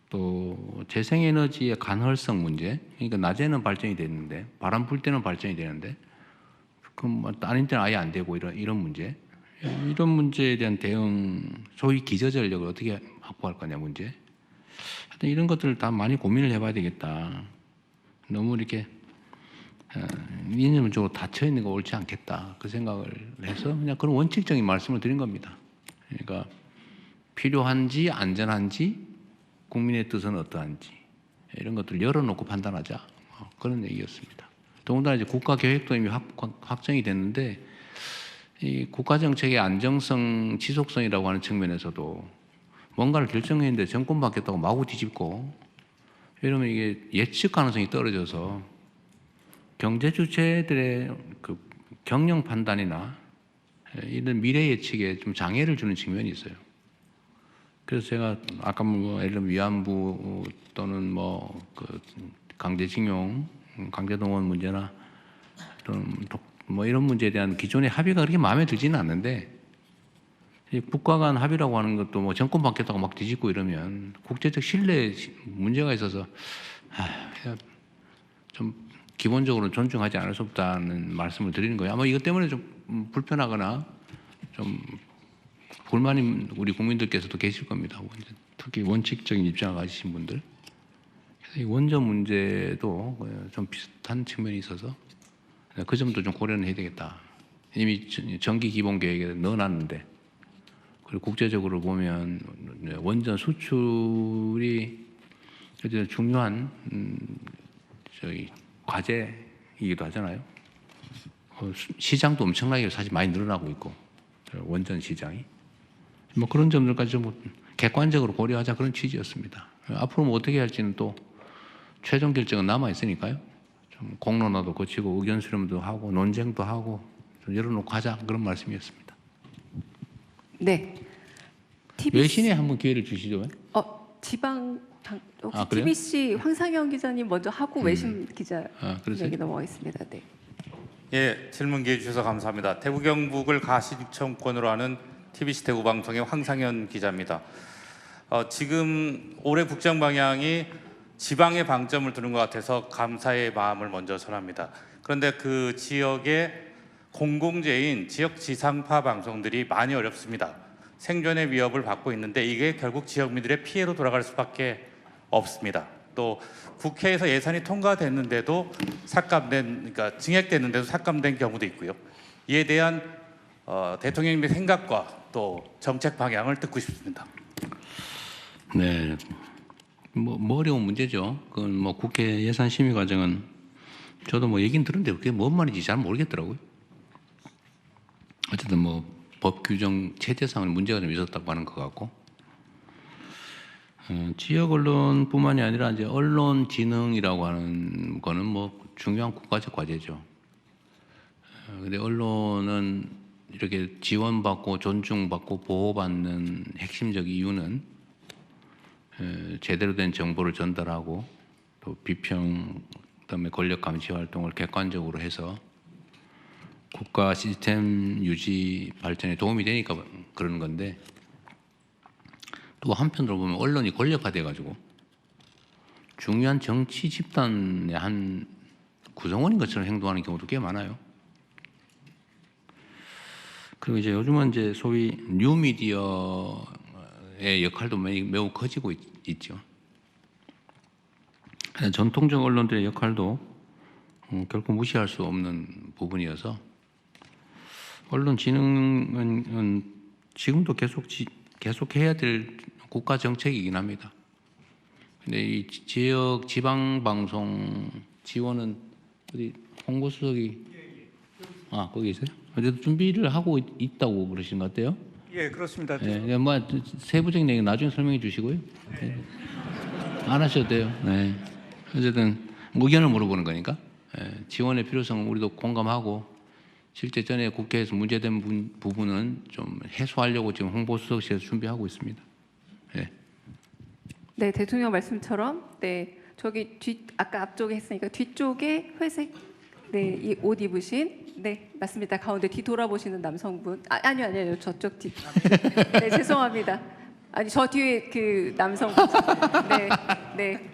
Speaker 2: 또 재생에너지의 간헐성 문제, 그러니까 낮에는 발전이 되는데 바람 불 때는 발전이 되는데 그럼 아닌 때는 아예 안 되고 이런 문제, 이런 문제에 대한 대응, 소위 기저전력을 어떻게 확보할 거냐 문제, 하여튼 이런 것들을 다 많이 고민을 해봐야 되겠다. 너무 이렇게 이념적으로 닫혀 있는 거 옳지 않겠다, 그 생각을 해서 그냥 그런 원칙적인 말씀을 드린 겁니다. 그러니까 필요한지 안전한지 국민의 뜻은 어떠한지 이런 것들을 열어놓고 판단하자, 그런 얘기였습니다. 더군다나 이제 국가 계획도 이미 확정이 됐는데 이 국가 정책의 안정성, 지속성이라고 하는 측면에서도 뭔가를 결정했는데 정권 바뀌었다고 마구 뒤집고 이러면 이게 예측 가능성이 떨어져서 경제 주체들의 그 경영 판단이나 이런 미래 예측에 좀 장애를 주는 측면이 있어요. 그래서 제가 아까 뭐 예를 들면 위안부 또는 뭐 그 강제징용, 강제동원 문제나 또는 뭐 이런 문제에 대한 기존의 합의가 그렇게 마음에 들지는 않는데, 국가 간 합의라고 하는 것도 뭐 정권 바뀌었다고 막 뒤집고 이러면 국제적 신뢰에 문제가 있어서 좀 기본적으로 존중하지 않을 수 없다는 말씀을 드리는 거예요. 아마 이것 때문에 좀 불편하거나 좀 불만인 우리 국민들께서도 계실 겁니다. 특히 원칙적인 입장을 가지신 분들. 그래서 이 원전 문제도 좀 비슷한 측면이 있어서 그 점도 좀 고려는 해야 되겠다. 이미 정기 기본 계획에 넣어놨는데, 그리고 국제적으로 보면 원전 수출이 어쨌든 중요한 저희 과제이기도 하잖아요. 시장도 엄청나게 사실 많이 늘어나고 있고 원전 시장이 뭐 그런 점들까지 좀 객관적으로 고려하자 그런 취지였습니다. 앞으로 뭐 어떻게 할지는 또 최종 결정은 남아 있으니까요. 좀 공론화도 거치고 의견 수렴도 하고 논쟁도 하고 좀 열어놓고 하자 그런 말씀이었습니다.
Speaker 1: 네.
Speaker 2: 외신에 한번 기회를 주시죠.
Speaker 1: 지방 혹시
Speaker 2: 그래요?
Speaker 1: TBC 황상현 기자님 먼저 하고 외신 기자에게 넘어가겠습니다. 네.
Speaker 12: 예, 질문 기회 주셔서 감사합니다. 대구 경북을 가시청권으로 하는 TBC 대구 방송의 황상현 기자입니다. 지금 올해 국정 방향이 지방에 방점을 두는 것 같아서 감사의 마음을 먼저 전합니다. 그런데 그 지역의 공공재인 지역 지상파 방송들이 많이 어렵습니다. 생존의 위협을 받고 있는데 이게 결국 지역민들의 피해로 돌아갈 수밖에 없습니다. 또 국회에서 예산이 통과됐는데도 그러니까 증액됐는데도 삭감된 경우도 있고요. 이에 대한 대통령님의 생각과 또 정책 방향을 듣고 싶습니다.
Speaker 2: 네, 뭐 어려운 문제죠. 그건 뭐 국회 예산 심의 과정은 저도 뭐 얘기는 들었는데 그게 뭔 말인지 잘 모르겠더라고요. 어쨌든 뭐 법 규정 체제상의 문제가 좀 있었다고 하는 것 같고, 지역 언론뿐만이 아니라 이제 언론 진흥이라고 하는 거는 뭐 중요한 국가적 과제죠. 근데 언론은 이렇게 지원받고 존중받고 보호받는 핵심적 이유는 제대로 된 정보를 전달하고 또 비평 그다음에 권력 감시 활동을 객관적으로 해서 국가 시스템 유지 발전에 도움이 되니까 그러는 건데, 또 한편으로 보면 언론이 권력화돼 가지고 중요한 정치 집단의 한 구성원인 것처럼 행동하는 경우도 꽤 많아요. 그리고 이제 요즘은 이제 소위 뉴미디어의 역할도 매우 커지고 있죠. 전통적 언론들의 역할도 결코 무시할 수 없는 부분이어서 언론 진흥은 지금도 계속해야 될 국가 정책이긴 합니다. 근데 이 지역 지방 방송 지원은 어디 홍보수석이 거기 있어요? 어제도 준비를 하고 있다고 그러신 것 같아요.
Speaker 13: 예, 그렇습니다.
Speaker 2: 네, 뭐 세부적인 얘기 나중에 설명해 주시고요. 네. 안 하셔도 돼요. 네. 어쨌든 의견을 물어보는 거니까 지원의 필요성은 우리도 공감하고, 실제 전에 국회에서 문제된 부분은 좀 해소하려고 지금 홍보수석실에서 준비하고 있습니다.
Speaker 1: 네, 대통령 말씀처럼 저기 아까 앞쪽에 했으니까 뒤쪽에 회색 이 옷 입으신 맞습니다. 가운데 뒤 돌아보시는 남성분 아니요 저쪽 뒤 죄송합니다. 아니 저 뒤에 그 남성분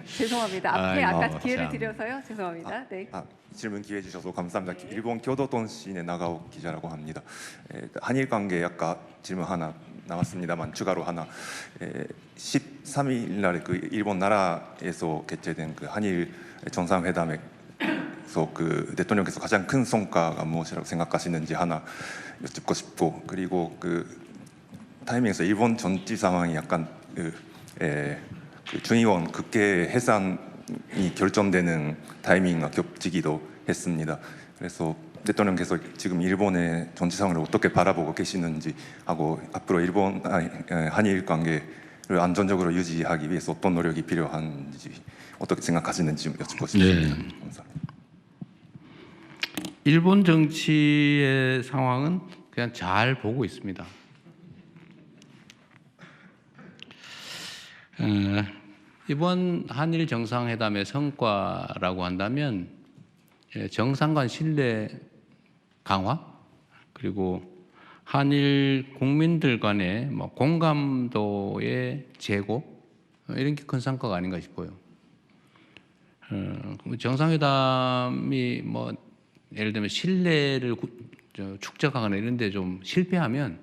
Speaker 1: 죄송합니다. 앞에 아까 기회를 드려서요. 죄송합니다.
Speaker 14: 질문 기회 주셔서 감사합니다. 일본 교도통신의 나가오 기자라고 합니다. 한일 관계 아까 질문 하나 남았습니다만 추가로 하나, 13일 날 그 일본 나라에서 개최된 그 한일 정상회담에서 그 대통령께서 가장 큰 성과가 무엇이라고 생각하시는지 하나 여쭙고 싶고, 그리고 그 타이밍에서 일본 정치 상황이 약간 그 중의원 국회 해산이 결정되는 타이밍과 겹치기도 했습니다. 그래서 대통령께서 지금 일본의 정치 상황을 어떻게 바라보고 계시는지 하고, 앞으로 한일 관계를 안전적으로 유지하기 위해서 어떤 노력이 필요한지 어떻게 생각하시는지 여쭙고 싶습니다. 감사합니다.
Speaker 2: 일본 정치의 상황은 그냥 잘 보고 있습니다. 이번 한일 정상회담의 성과라고 한다면 정상 간 신뢰 강화, 그리고 한일 국민들 간의 공감도의 제고, 이런 게 큰 성과가 아닌가 싶어요. 정상회담이 예를 들면 신뢰를 축적하거나 이런 데 좀 실패하면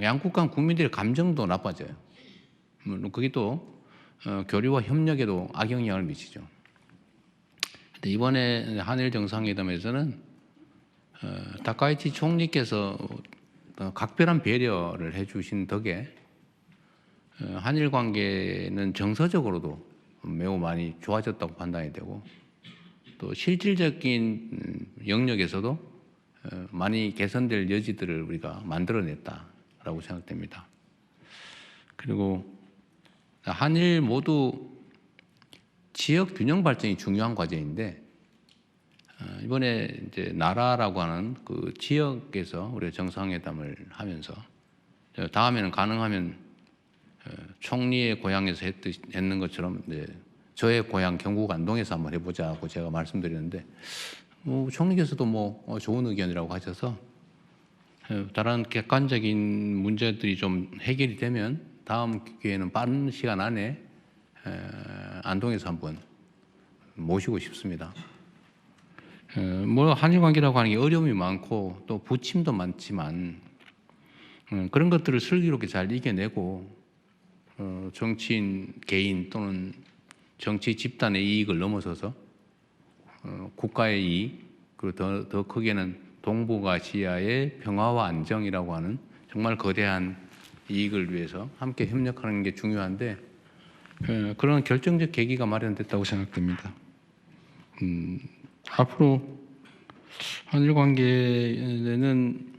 Speaker 2: 양국 간 국민들의 감정도 나빠져요. 물론 그게 또 교류와 협력에도 악영향을 미치죠. 근데 이번에 한일 정상회담에서는 다카이치 총리께서 각별한 배려를 해주신 덕에 한일 관계는 정서적으로도 매우 많이 좋아졌다고 판단이 되고 또 실질적인 영역에서도 많이 개선될 여지들을 우리가 만들어냈다라고 생각됩니다. 그리고 한일 모두 지역 균형 발전이 중요한 과제인데 이번에 이제 나라라고 하는 그 지역에서 우리가 정상회담을 하면서 다음에는 가능하면 총리의 고향에서 했는 것처럼 이제 저의 고향 경북 안동에서 한번 해보자고 제가 말씀드렸는데 총리께서도 뭐 좋은 의견이라고 하셔서 다른 객관적인 문제들이 좀 해결이 되면 다음 기회에는 빠른 시간 안에 안동에서 한번 모시고 싶습니다. 뭐 한일 관계라고 하는 게 어려움이 많고 또 부침도 많지만 그런 것들을 슬기롭게 잘 이겨내고 정치인 개인 또는 정치 집단의 이익을 넘어서서 국가의 이익 그리고 더 크게는 동북아시아의 평화와 안정이라고 하는 정말 거대한 이익을 위해서 함께 협력하는 게 중요한데 그런 결정적 계기가 마련됐다고 생각됩니다. 앞으로 한일 관계는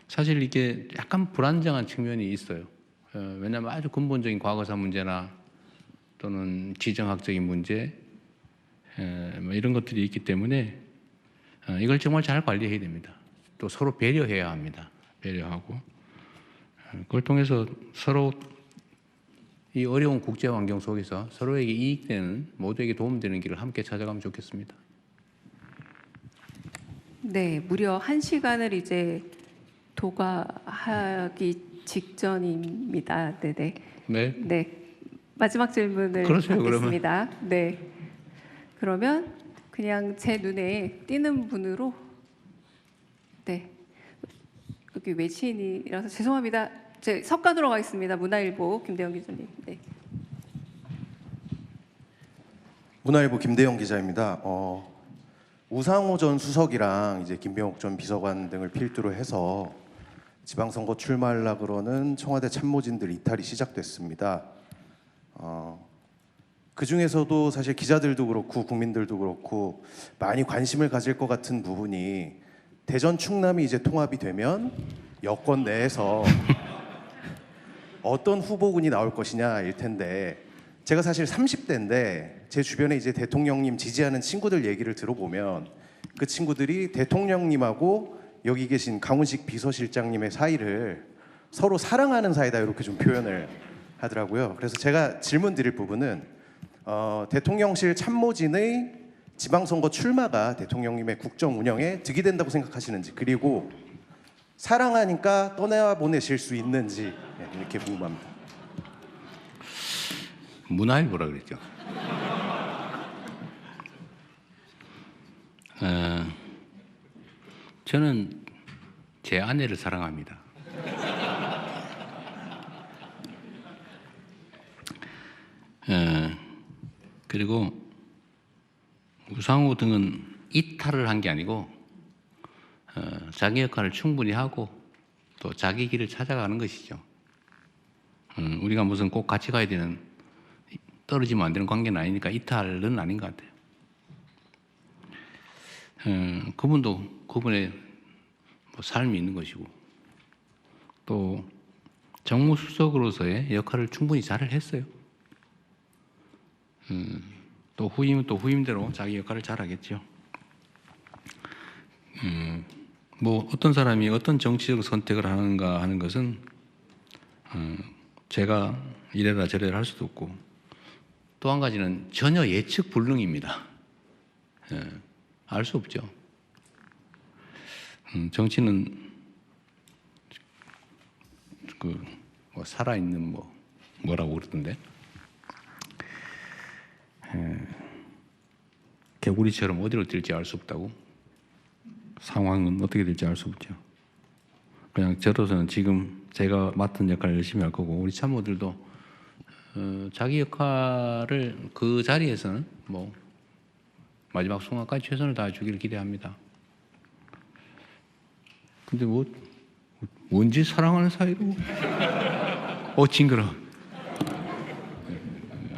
Speaker 2: 사실 이게 약간 불안정한 측면이 있어요. 왜냐하면 아주 근본적인 과거사 문제나 또는 지정학적인 문제 뭐 이런 것들이 있기 때문에 이걸 정말 잘 관리해야 됩니다. 또 서로 배려해야 합니다. 배려하고 그걸 통해서 서로 이 어려운 국제 환경 속에서 서로에게 이익되는 모두에게 도움되는 길을 함께 찾아가면 좋겠습니다.
Speaker 1: 네, 무려 1시간을 이제 도과하기 직전입니다. 네네.
Speaker 2: 네.
Speaker 1: 네. 마지막 질문을
Speaker 2: 그러세요,
Speaker 1: 받겠습니다. 네. 그러면 그냥 제 눈에 띄는 분으로 네. 여기 외치인이라서 죄송합니다. 제 석관으로 가겠습니다. 문화일보 김대영 기자님. 네.
Speaker 3: 문화일보 김대영 기자입니다. 우상호 전 수석이랑 이제 김병욱 전 비서관 등을 필두로 해서 지방선거 출마하려고 그러는 청와대 참모진들 이탈이 시작됐습니다. 그 중에서도 사실 기자들도 그렇고 국민들도 그렇고 많이 관심을 가질 것 같은 부분이 대전 충남이 이제 통합이 되면 여권 내에서 어떤 후보군이 나올 것이냐일 텐데 제가 사실 30대인데 제 주변에 이제 대통령님 지지하는 친구들 얘기를 들어보면 그 친구들이 대통령님하고 여기 계신 강훈식 비서실장님의 사이를 서로 사랑하는 사이다 이렇게 좀 표현을 하더라고요. 그래서 제가 질문 드릴 부분은 대통령실 참모진의 지방선거 출마가 대통령님의 국정 운영에 득이 된다고 생각하시는지 그리고 사랑하니까 떠나보내실 수 있는지 이렇게 궁금합니다.
Speaker 2: 문화일보라 그랬죠. 저는 제 아내를 사랑합니다. 그리고 우상호 등은 이탈을 한 게 아니고 자기 역할을 충분히 하고 또 자기 길을 찾아가는 것이죠. 우리가 무슨 꼭 같이 가야 되는 떨어지면 안 되는 관계는 아니니까 이탈은 아닌 것 같아요. 그분도 그분의 뭐 삶이 있는 것이고 또 정무수석으로서의 역할을 충분히 잘 했어요. 또 후임은 또 후임대로 자기 역할을 잘 하겠죠. 뭐 어떤 사람이 어떤 정치적 선택을 하는가 하는 것은 제가 이래라 저래라 할 수도 없고 또 한 가지는 전혀 예측 불능입니다. 알 수 없죠. 정치는 뭐 살아있는 뭐라고 그러던데 개구리처럼 어디로 뛸지 알 수 없다고. 상황은 어떻게 될지 알 수 없죠. 그냥 저로서는 지금 제가 맡은 역할을 열심히 할 거고 우리 참모들도 자기 역할을 그 자리에서는 뭐 마지막 순간까지 최선을 다해주기를 기대합니다. 근데 뭐 언제 사랑하는 사이로 징그러.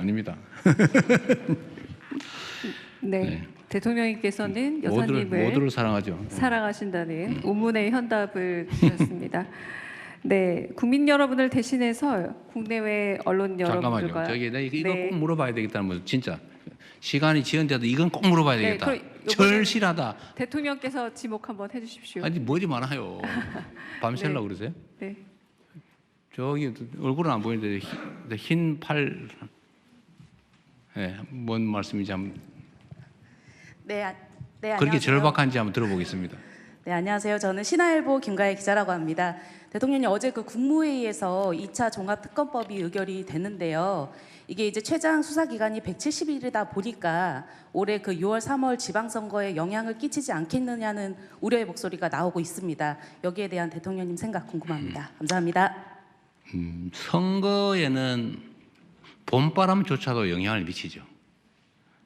Speaker 2: 아닙니다.
Speaker 1: 네. 대통령님께서는 여사님을
Speaker 2: 모두를 사랑하죠.
Speaker 1: 사랑하신다는 우문의 현답을 주셨습니다. 네, 국민 여러분을 대신해서 국내외 언론
Speaker 2: 잠깐만요.
Speaker 1: 여러분들과
Speaker 2: 저기 내가 이거
Speaker 1: 네.
Speaker 2: 꼭 물어봐야 되겠다는 거 진짜 시간이 지연돼도 이건 꼭 물어봐야
Speaker 1: 네,
Speaker 2: 되겠다.
Speaker 1: 요거는
Speaker 2: 절실하다.
Speaker 1: 대통령께서 지목 한번 해주십시오.
Speaker 2: 아니 뭐지 많아요. 밤새려고 그러세요?
Speaker 1: 네.
Speaker 2: 저기 얼굴은 안 보이는데 흰 팔. 네, 뭔 말씀인지 한번
Speaker 13: 네,
Speaker 2: 그렇게
Speaker 13: 안녕하세요.
Speaker 2: 절박한지 한번 들어보겠습니다.
Speaker 13: 네, 안녕하세요. 저는 신화일보 김가혜 기자라고 합니다. 대통령님 어제 그 국무회의에서 2차 종합특검법이 의결이 됐는데요. 이게 이제 최장 수사 기간이 170일이다 보니까 올해 그 6월, 3월 지방선거에 영향을 끼치지 않겠느냐는 우려의 목소리가 나오고 있습니다. 여기에 대한 대통령님 생각 궁금합니다. 감사합니다.
Speaker 2: 선거에는 봄바람조차도 영향을 미치죠.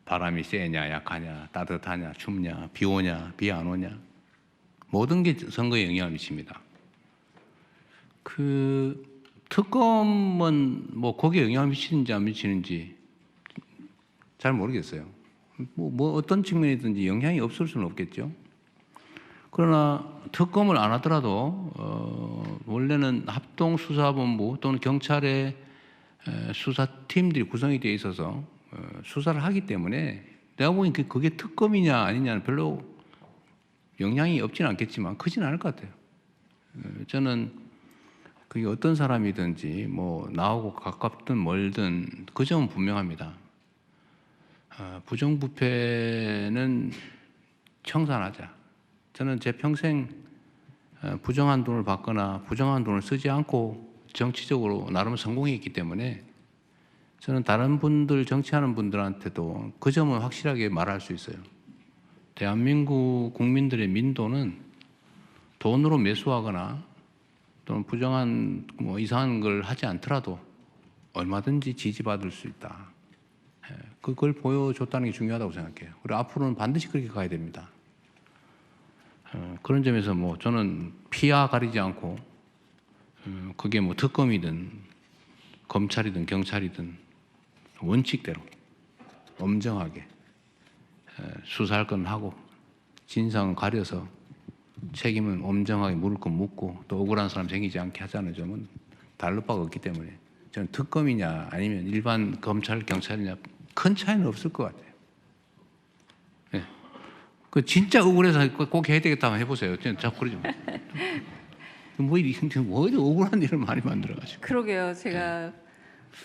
Speaker 2: 바람이 세냐, 약하냐, 따뜻하냐, 춥냐, 비 오냐, 비 안 오냐, 모든 게 선거에 영향을 미칩니다. 그 특검은 뭐 거기에 영향을 미치는지 안 미치는지 잘 모르겠어요. 뭐 어떤 측면이든지 영향이 없을 수는 없겠죠. 그러나 특검을 안 하더라도 원래는 합동수사본부 또는 경찰의 수사팀들이 구성이 되어 있어서 수사를 하기 때문에 내가 보기엔 그게 특검이냐 아니냐는 별로 영향이 없지는 않겠지만 크지는 않을 것 같아요. 저는 그게 어떤 사람이든지 뭐 나하고 가깝든 멀든 그 점은 분명합니다. 부정부패는 청산하자. 저는 제 평생 부정한 돈을 받거나 부정한 돈을 쓰지 않고 정치적으로 나름 성공했기 때문에 저는 다른 분들 정치하는 분들한테도 그 점은 확실하게 말할 수 있어요. 대한민국 국민들의 민도는 돈으로 매수하거나 또는 부정한 뭐 이상한 걸 하지 않더라도 얼마든지 지지받을 수 있다. 그걸 보여줬다는 게 중요하다고 생각해요. 그리고 앞으로는 반드시 그렇게 가야 됩니다. 그런 점에서 뭐 저는 피하 가리지 않고 그게 뭐 특검이든 검찰이든 경찰이든 원칙대로 엄정하게 수사할 건 하고 진상은 가려서 책임은 엄정하게 물을 건 묻고 또 억울한 사람 생기지 않게 하자는 점은 다를 바가 없기 때문에 저는 특검이냐 아니면 일반 검찰 경찰이냐 큰 차이는 없을 것 같아요. 네. 그 진짜 억울해서 꼭 해야 되겠다면 해보세요. 자꾸 그러지 마. 뭐 어디 억울한 일을 많이 만들어가지고.
Speaker 1: 그러게요. 제가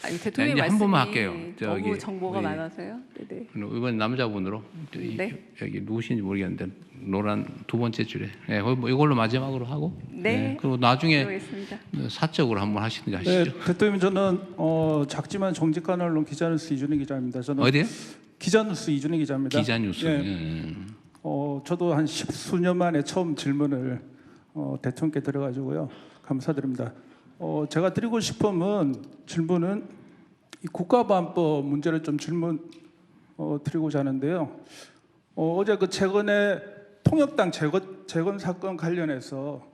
Speaker 1: 아니, 대통령
Speaker 2: 이제 한
Speaker 1: 말씀이
Speaker 2: 번만 할게요.
Speaker 1: 너무 정보가 많아서요. 네네.
Speaker 2: 이번 남자분으로
Speaker 1: 네.
Speaker 2: 여기 누구신지 모르겠는데 노란 두 번째 줄에 이걸로 마지막으로 하고
Speaker 1: 네.
Speaker 2: 그리고 나중에
Speaker 1: 그러겠습니다.
Speaker 2: 사적으로 한번 하시든지 하시죠.
Speaker 15: 네, 대통령 저는 작지만 정직한 언론 기자뉴스 이준희 기자입니다. 저는
Speaker 2: 어디요?
Speaker 15: 기자뉴스 이준희 기자입니다.
Speaker 2: 기자뉴스.
Speaker 15: 예. 저도 한 10수년 만에 처음 질문을 대통령께 드려가지고요. 감사드립니다. 제가 드리고 싶은 질문은 이 국가보안법 문제를 좀 질문 드리고자 하는데요. 어제 그 최근에 통역당 재건 사건 관련해서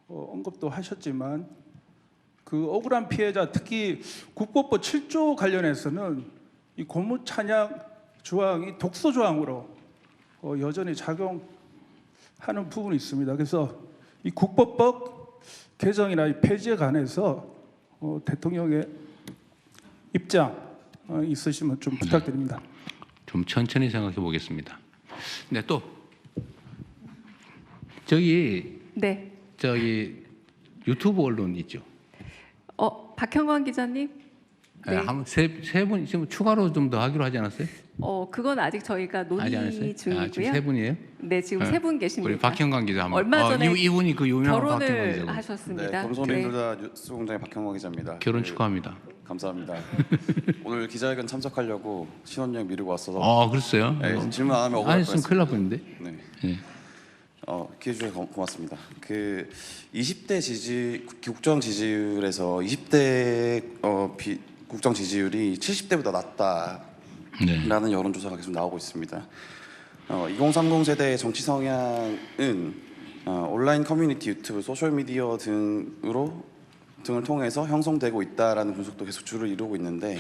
Speaker 15: 언급도 하셨지만 그 억울한 피해자 특히 국보법 7조 관련해서는 이 고무 찬양 조항이 독소 조항으로 여전히 작용하는 부분이 있습니다. 그래서 이 국보법 개정이나 이 폐지에 관해서 대통령의 입장 있으시면 좀 부탁드립니다.
Speaker 2: 좀 천천히 생각해 보겠습니다. 네, 또 저기 유튜브 언론 있죠.
Speaker 1: 박형광 기자님.
Speaker 2: 네. 한번 세 분 지금 추가로 좀 더 하기로 하지 않았어요?
Speaker 1: 그건 아직 저희가 논의 중이고요.
Speaker 2: 지금 세 분이에요?
Speaker 1: 네, 지금 세 분 계십니다.
Speaker 2: 우리 박형광 기자 한번.
Speaker 1: 얼마 전에
Speaker 2: 이분이 그 유명한 박형광
Speaker 1: 결혼을
Speaker 2: 기자고.
Speaker 1: 하셨습니다.
Speaker 16: 네, 검소민주자 뉴스공장의 박형광 기자입니다.
Speaker 2: 결혼 축하합니다.
Speaker 16: 감사합니다. 오늘 기자회견 참석하려고 신혼여행 미루고 왔어서.
Speaker 2: 그랬어요?
Speaker 16: 네, 질문 안 하면 억울할
Speaker 2: 안 했으면 큰일 날 뻔했는데.
Speaker 16: 네.
Speaker 2: 네.
Speaker 16: 기회 주셔서 고맙습니다. 그 20대 국정 지지율에서 20대 국정 지지율이 70대보다 낮다라는 여론조사가 계속 나오고 있습니다. 2030 세대의 정치 성향은 온라인 커뮤니티, 유튜브, 소셜 미디어 등을 통해서 형성되고 있다라는 분석도 계속 주를 이루고 있는데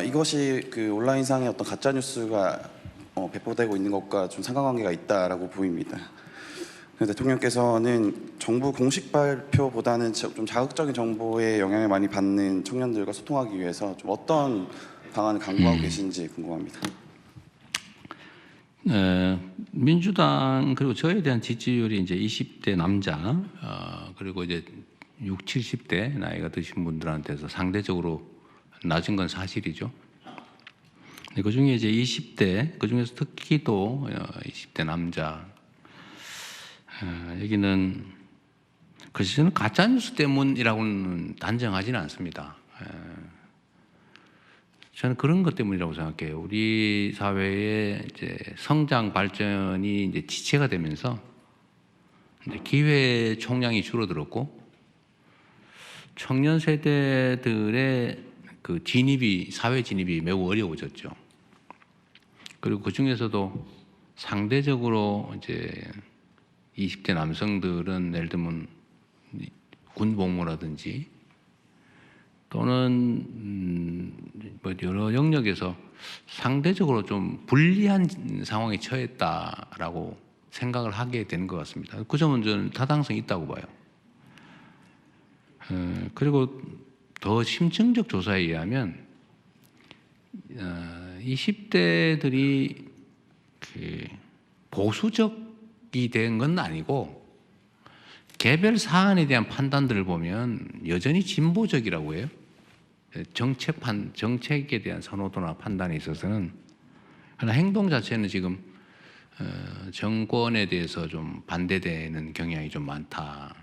Speaker 16: 이것이 그 온라인상의 어떤 가짜 뉴스가 배포되고 있는 것과 좀 상관관계가 있다라고 보입니다. 대통령께서는 정부 공식 발표보다는 좀 자극적인 정보에 영향을 많이 받는 청년들과 소통하기 위해서 좀 어떤 방안을 강구하고 계신지 궁금합니다.
Speaker 2: 민주당 그리고 저에 대한 지지율이 이제 20대 남자 그리고 이제 60, 70대 나이가 드신 분들한테서 상대적으로 낮은 건 사실이죠. 그 중에 이제 20대 그 중에서 특히 또 20대 남자 여기는 그래서 저는 가짜 뉴스 때문이라고는 단정하지는 않습니다. 저는 그런 것 때문이라고 생각해요. 우리 사회의 이제 성장 발전이 이제 지체가 되면서 이제 기회 총량이 줄어들었고 청년 세대들의 그 진입이 사회 진입이 매우 어려워졌죠. 그리고 그 중에서도 상대적으로 이제 20대 남성들은 예를 들면 군복무라든지 또는 뭐 여러 영역에서 상대적으로 좀 불리한 상황에 처했다라고 생각을 하게 되는 것 같습니다. 그 점은 저는 타당성이 있다고 봐요. 그리고 더 심층적 조사에 의하면 20대들이 그 보수적이 된 건 아니고 개별 사안에 대한 판단들을 보면 여전히 진보적이라고 해요. 정책에 대한 선호도나 판단에 있어서는. 그러나 행동 자체는 지금 정권에 대해서 좀 반대되는 경향이 좀 많다.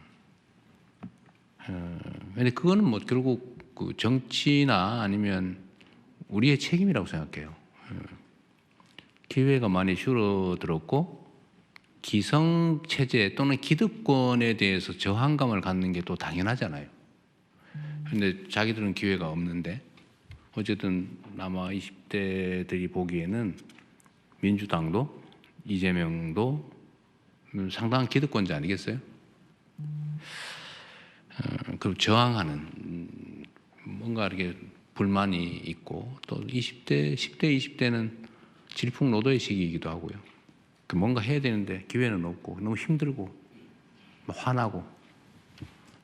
Speaker 2: 근데 그거는 뭐 결국 그 정치나 아니면 우리의 책임이라고 생각해요. 기회가 많이 줄어들었고 기성 체제 또는 기득권에 대해서 저항감을 갖는 게 또 당연하잖아요. 근데 자기들은 기회가 없는데 어쨌든 아마 20대들이 보기에는 민주당도 이재명도 상당한 기득권자 아니겠어요? 그리고 저항하는 뭔가 이렇게 불만이 있고 또 10대, 20대는 질풍노도의 시기이기도 하고요. 뭔가 해야 되는데 기회는 없고 너무 힘들고 화나고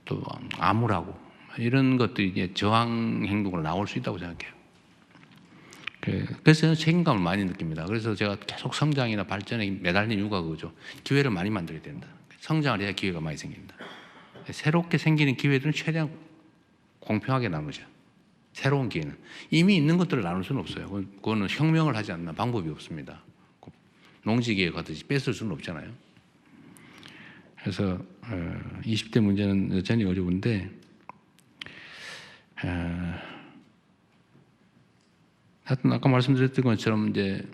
Speaker 2: 또 암울하고 이런 것들이 이제 저항 행동으로 나올 수 있다고 생각해요. 그래서 저는 책임감을 많이 느낍니다. 그래서 제가 계속 성장이나 발전에 매달린 이유가 그거죠. 기회를 많이 만들어야 된다. 성장을 해야 기회가 많이 생긴다. 새롭게 생기는 기회들은 최대한 공평하게 나누자. 새로운 기회는. 이미 있는 것들을 나눌 수는 없어요. 그거는 혁명을 하지 않는 방법이 없습니다. 농지기획 하듯이 뺏을 수는 없잖아요. 그래서 20대 문제는 여전히 어려운데 하여튼 아까 말씀드렸던 것처럼 이제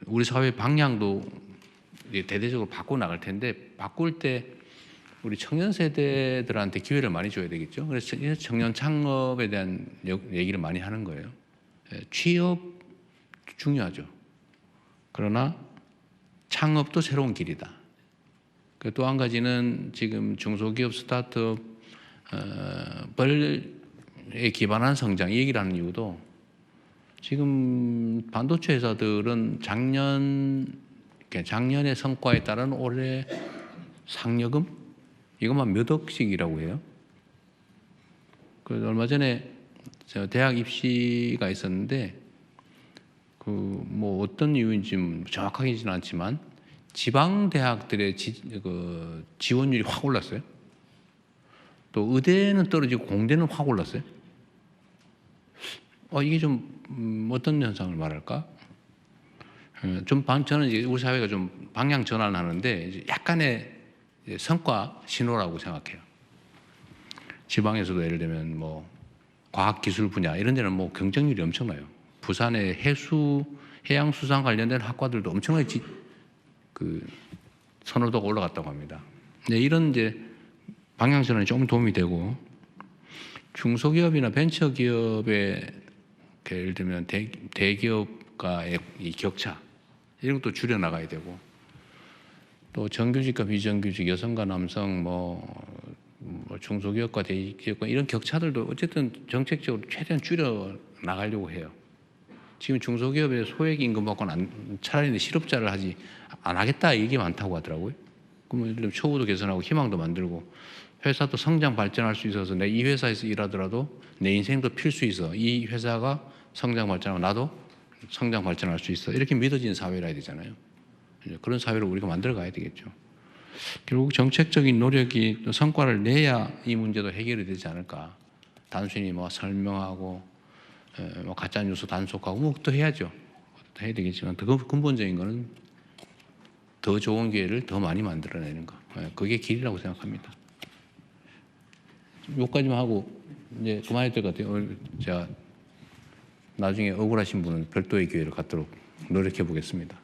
Speaker 2: 우리 사회 방향도 대대적으로 바꿔 나갈 텐데 바꿀 때 우리 청년 세대들한테 기회를 많이 줘야 되겠죠. 그래서 청년 창업에 대한 얘기를 많이 하는 거예요. 취업 중요하죠. 그러나 창업도 새로운 길이다. 또 한 가지는 지금 중소기업 스타트업에 기반한 성장 이 얘기를 하는 이유도 지금 반도체 회사들은 작년의 성과에 따른 올해 상여금 이것만 몇 억씩이라고 해요. 그래서 얼마 전에 저 대학 입시가 있었는데 그 뭐 어떤 이유인지 정확하지는 않지만 지방 대학들의 지원율이 확 올랐어요. 또 의대는 떨어지고 공대는 확 올랐어요. 이게 좀 어떤 현상을 말할까? 저는 이제 우리 사회가 좀 방향 전환을 하는데 이제 약간의 성과 신호라고 생각해요. 지방에서도 예를 들면 뭐 과학기술 분야 이런 데는 뭐 경쟁률이 엄청나요. 부산의 해양수산 관련된 학과들도 엄청나게 선호도가 올라갔다고 합니다. 네, 이런 이제 방향 전환이 좀 도움이 되고 중소기업이나 벤처기업의 예를 들면 대기업과의 이 격차 이런 것도 줄여 나가야 되고 또 정규직과 비정규직, 여성과 남성, 뭐 중소기업과 대기업과 이런 격차들도 어쨌든 정책적으로 최대한 줄여 나가려고 해요. 지금 중소기업에 소액 임금 받고는 차라리 실업자를 하지 안 하겠다 얘기 많다고 하더라고요. 그러면 예를 들면 처우도 개선하고 희망도 만들고 회사도 성장 발전할 수 있어서 내 이 회사에서 일하더라도 내 인생도 필 수 있어. 이 회사가 성장 발전하고 나도 성장 발전할 수 있어. 이렇게 믿어지는 사회라 해야 되잖아요. 그런 사회를 우리가 만들어 가야 되겠죠. 결국 정책적인 노력이 성과를 내야 이 문제도 해결이 되지 않을까. 단순히 뭐 설명하고 뭐 가짜 뉴스 단속하고 뭐 또 해야죠. 해야 되겠지만 더 근본적인 거는 더 좋은 기회를 더 많이 만들어내는 거. 그게 길이라고 생각합니다. 여기까지만 하고 이제 그만해야 될 것 같아요. 제가 나중에 억울하신 분은 별도의 기회를 갖도록 노력해 보겠습니다.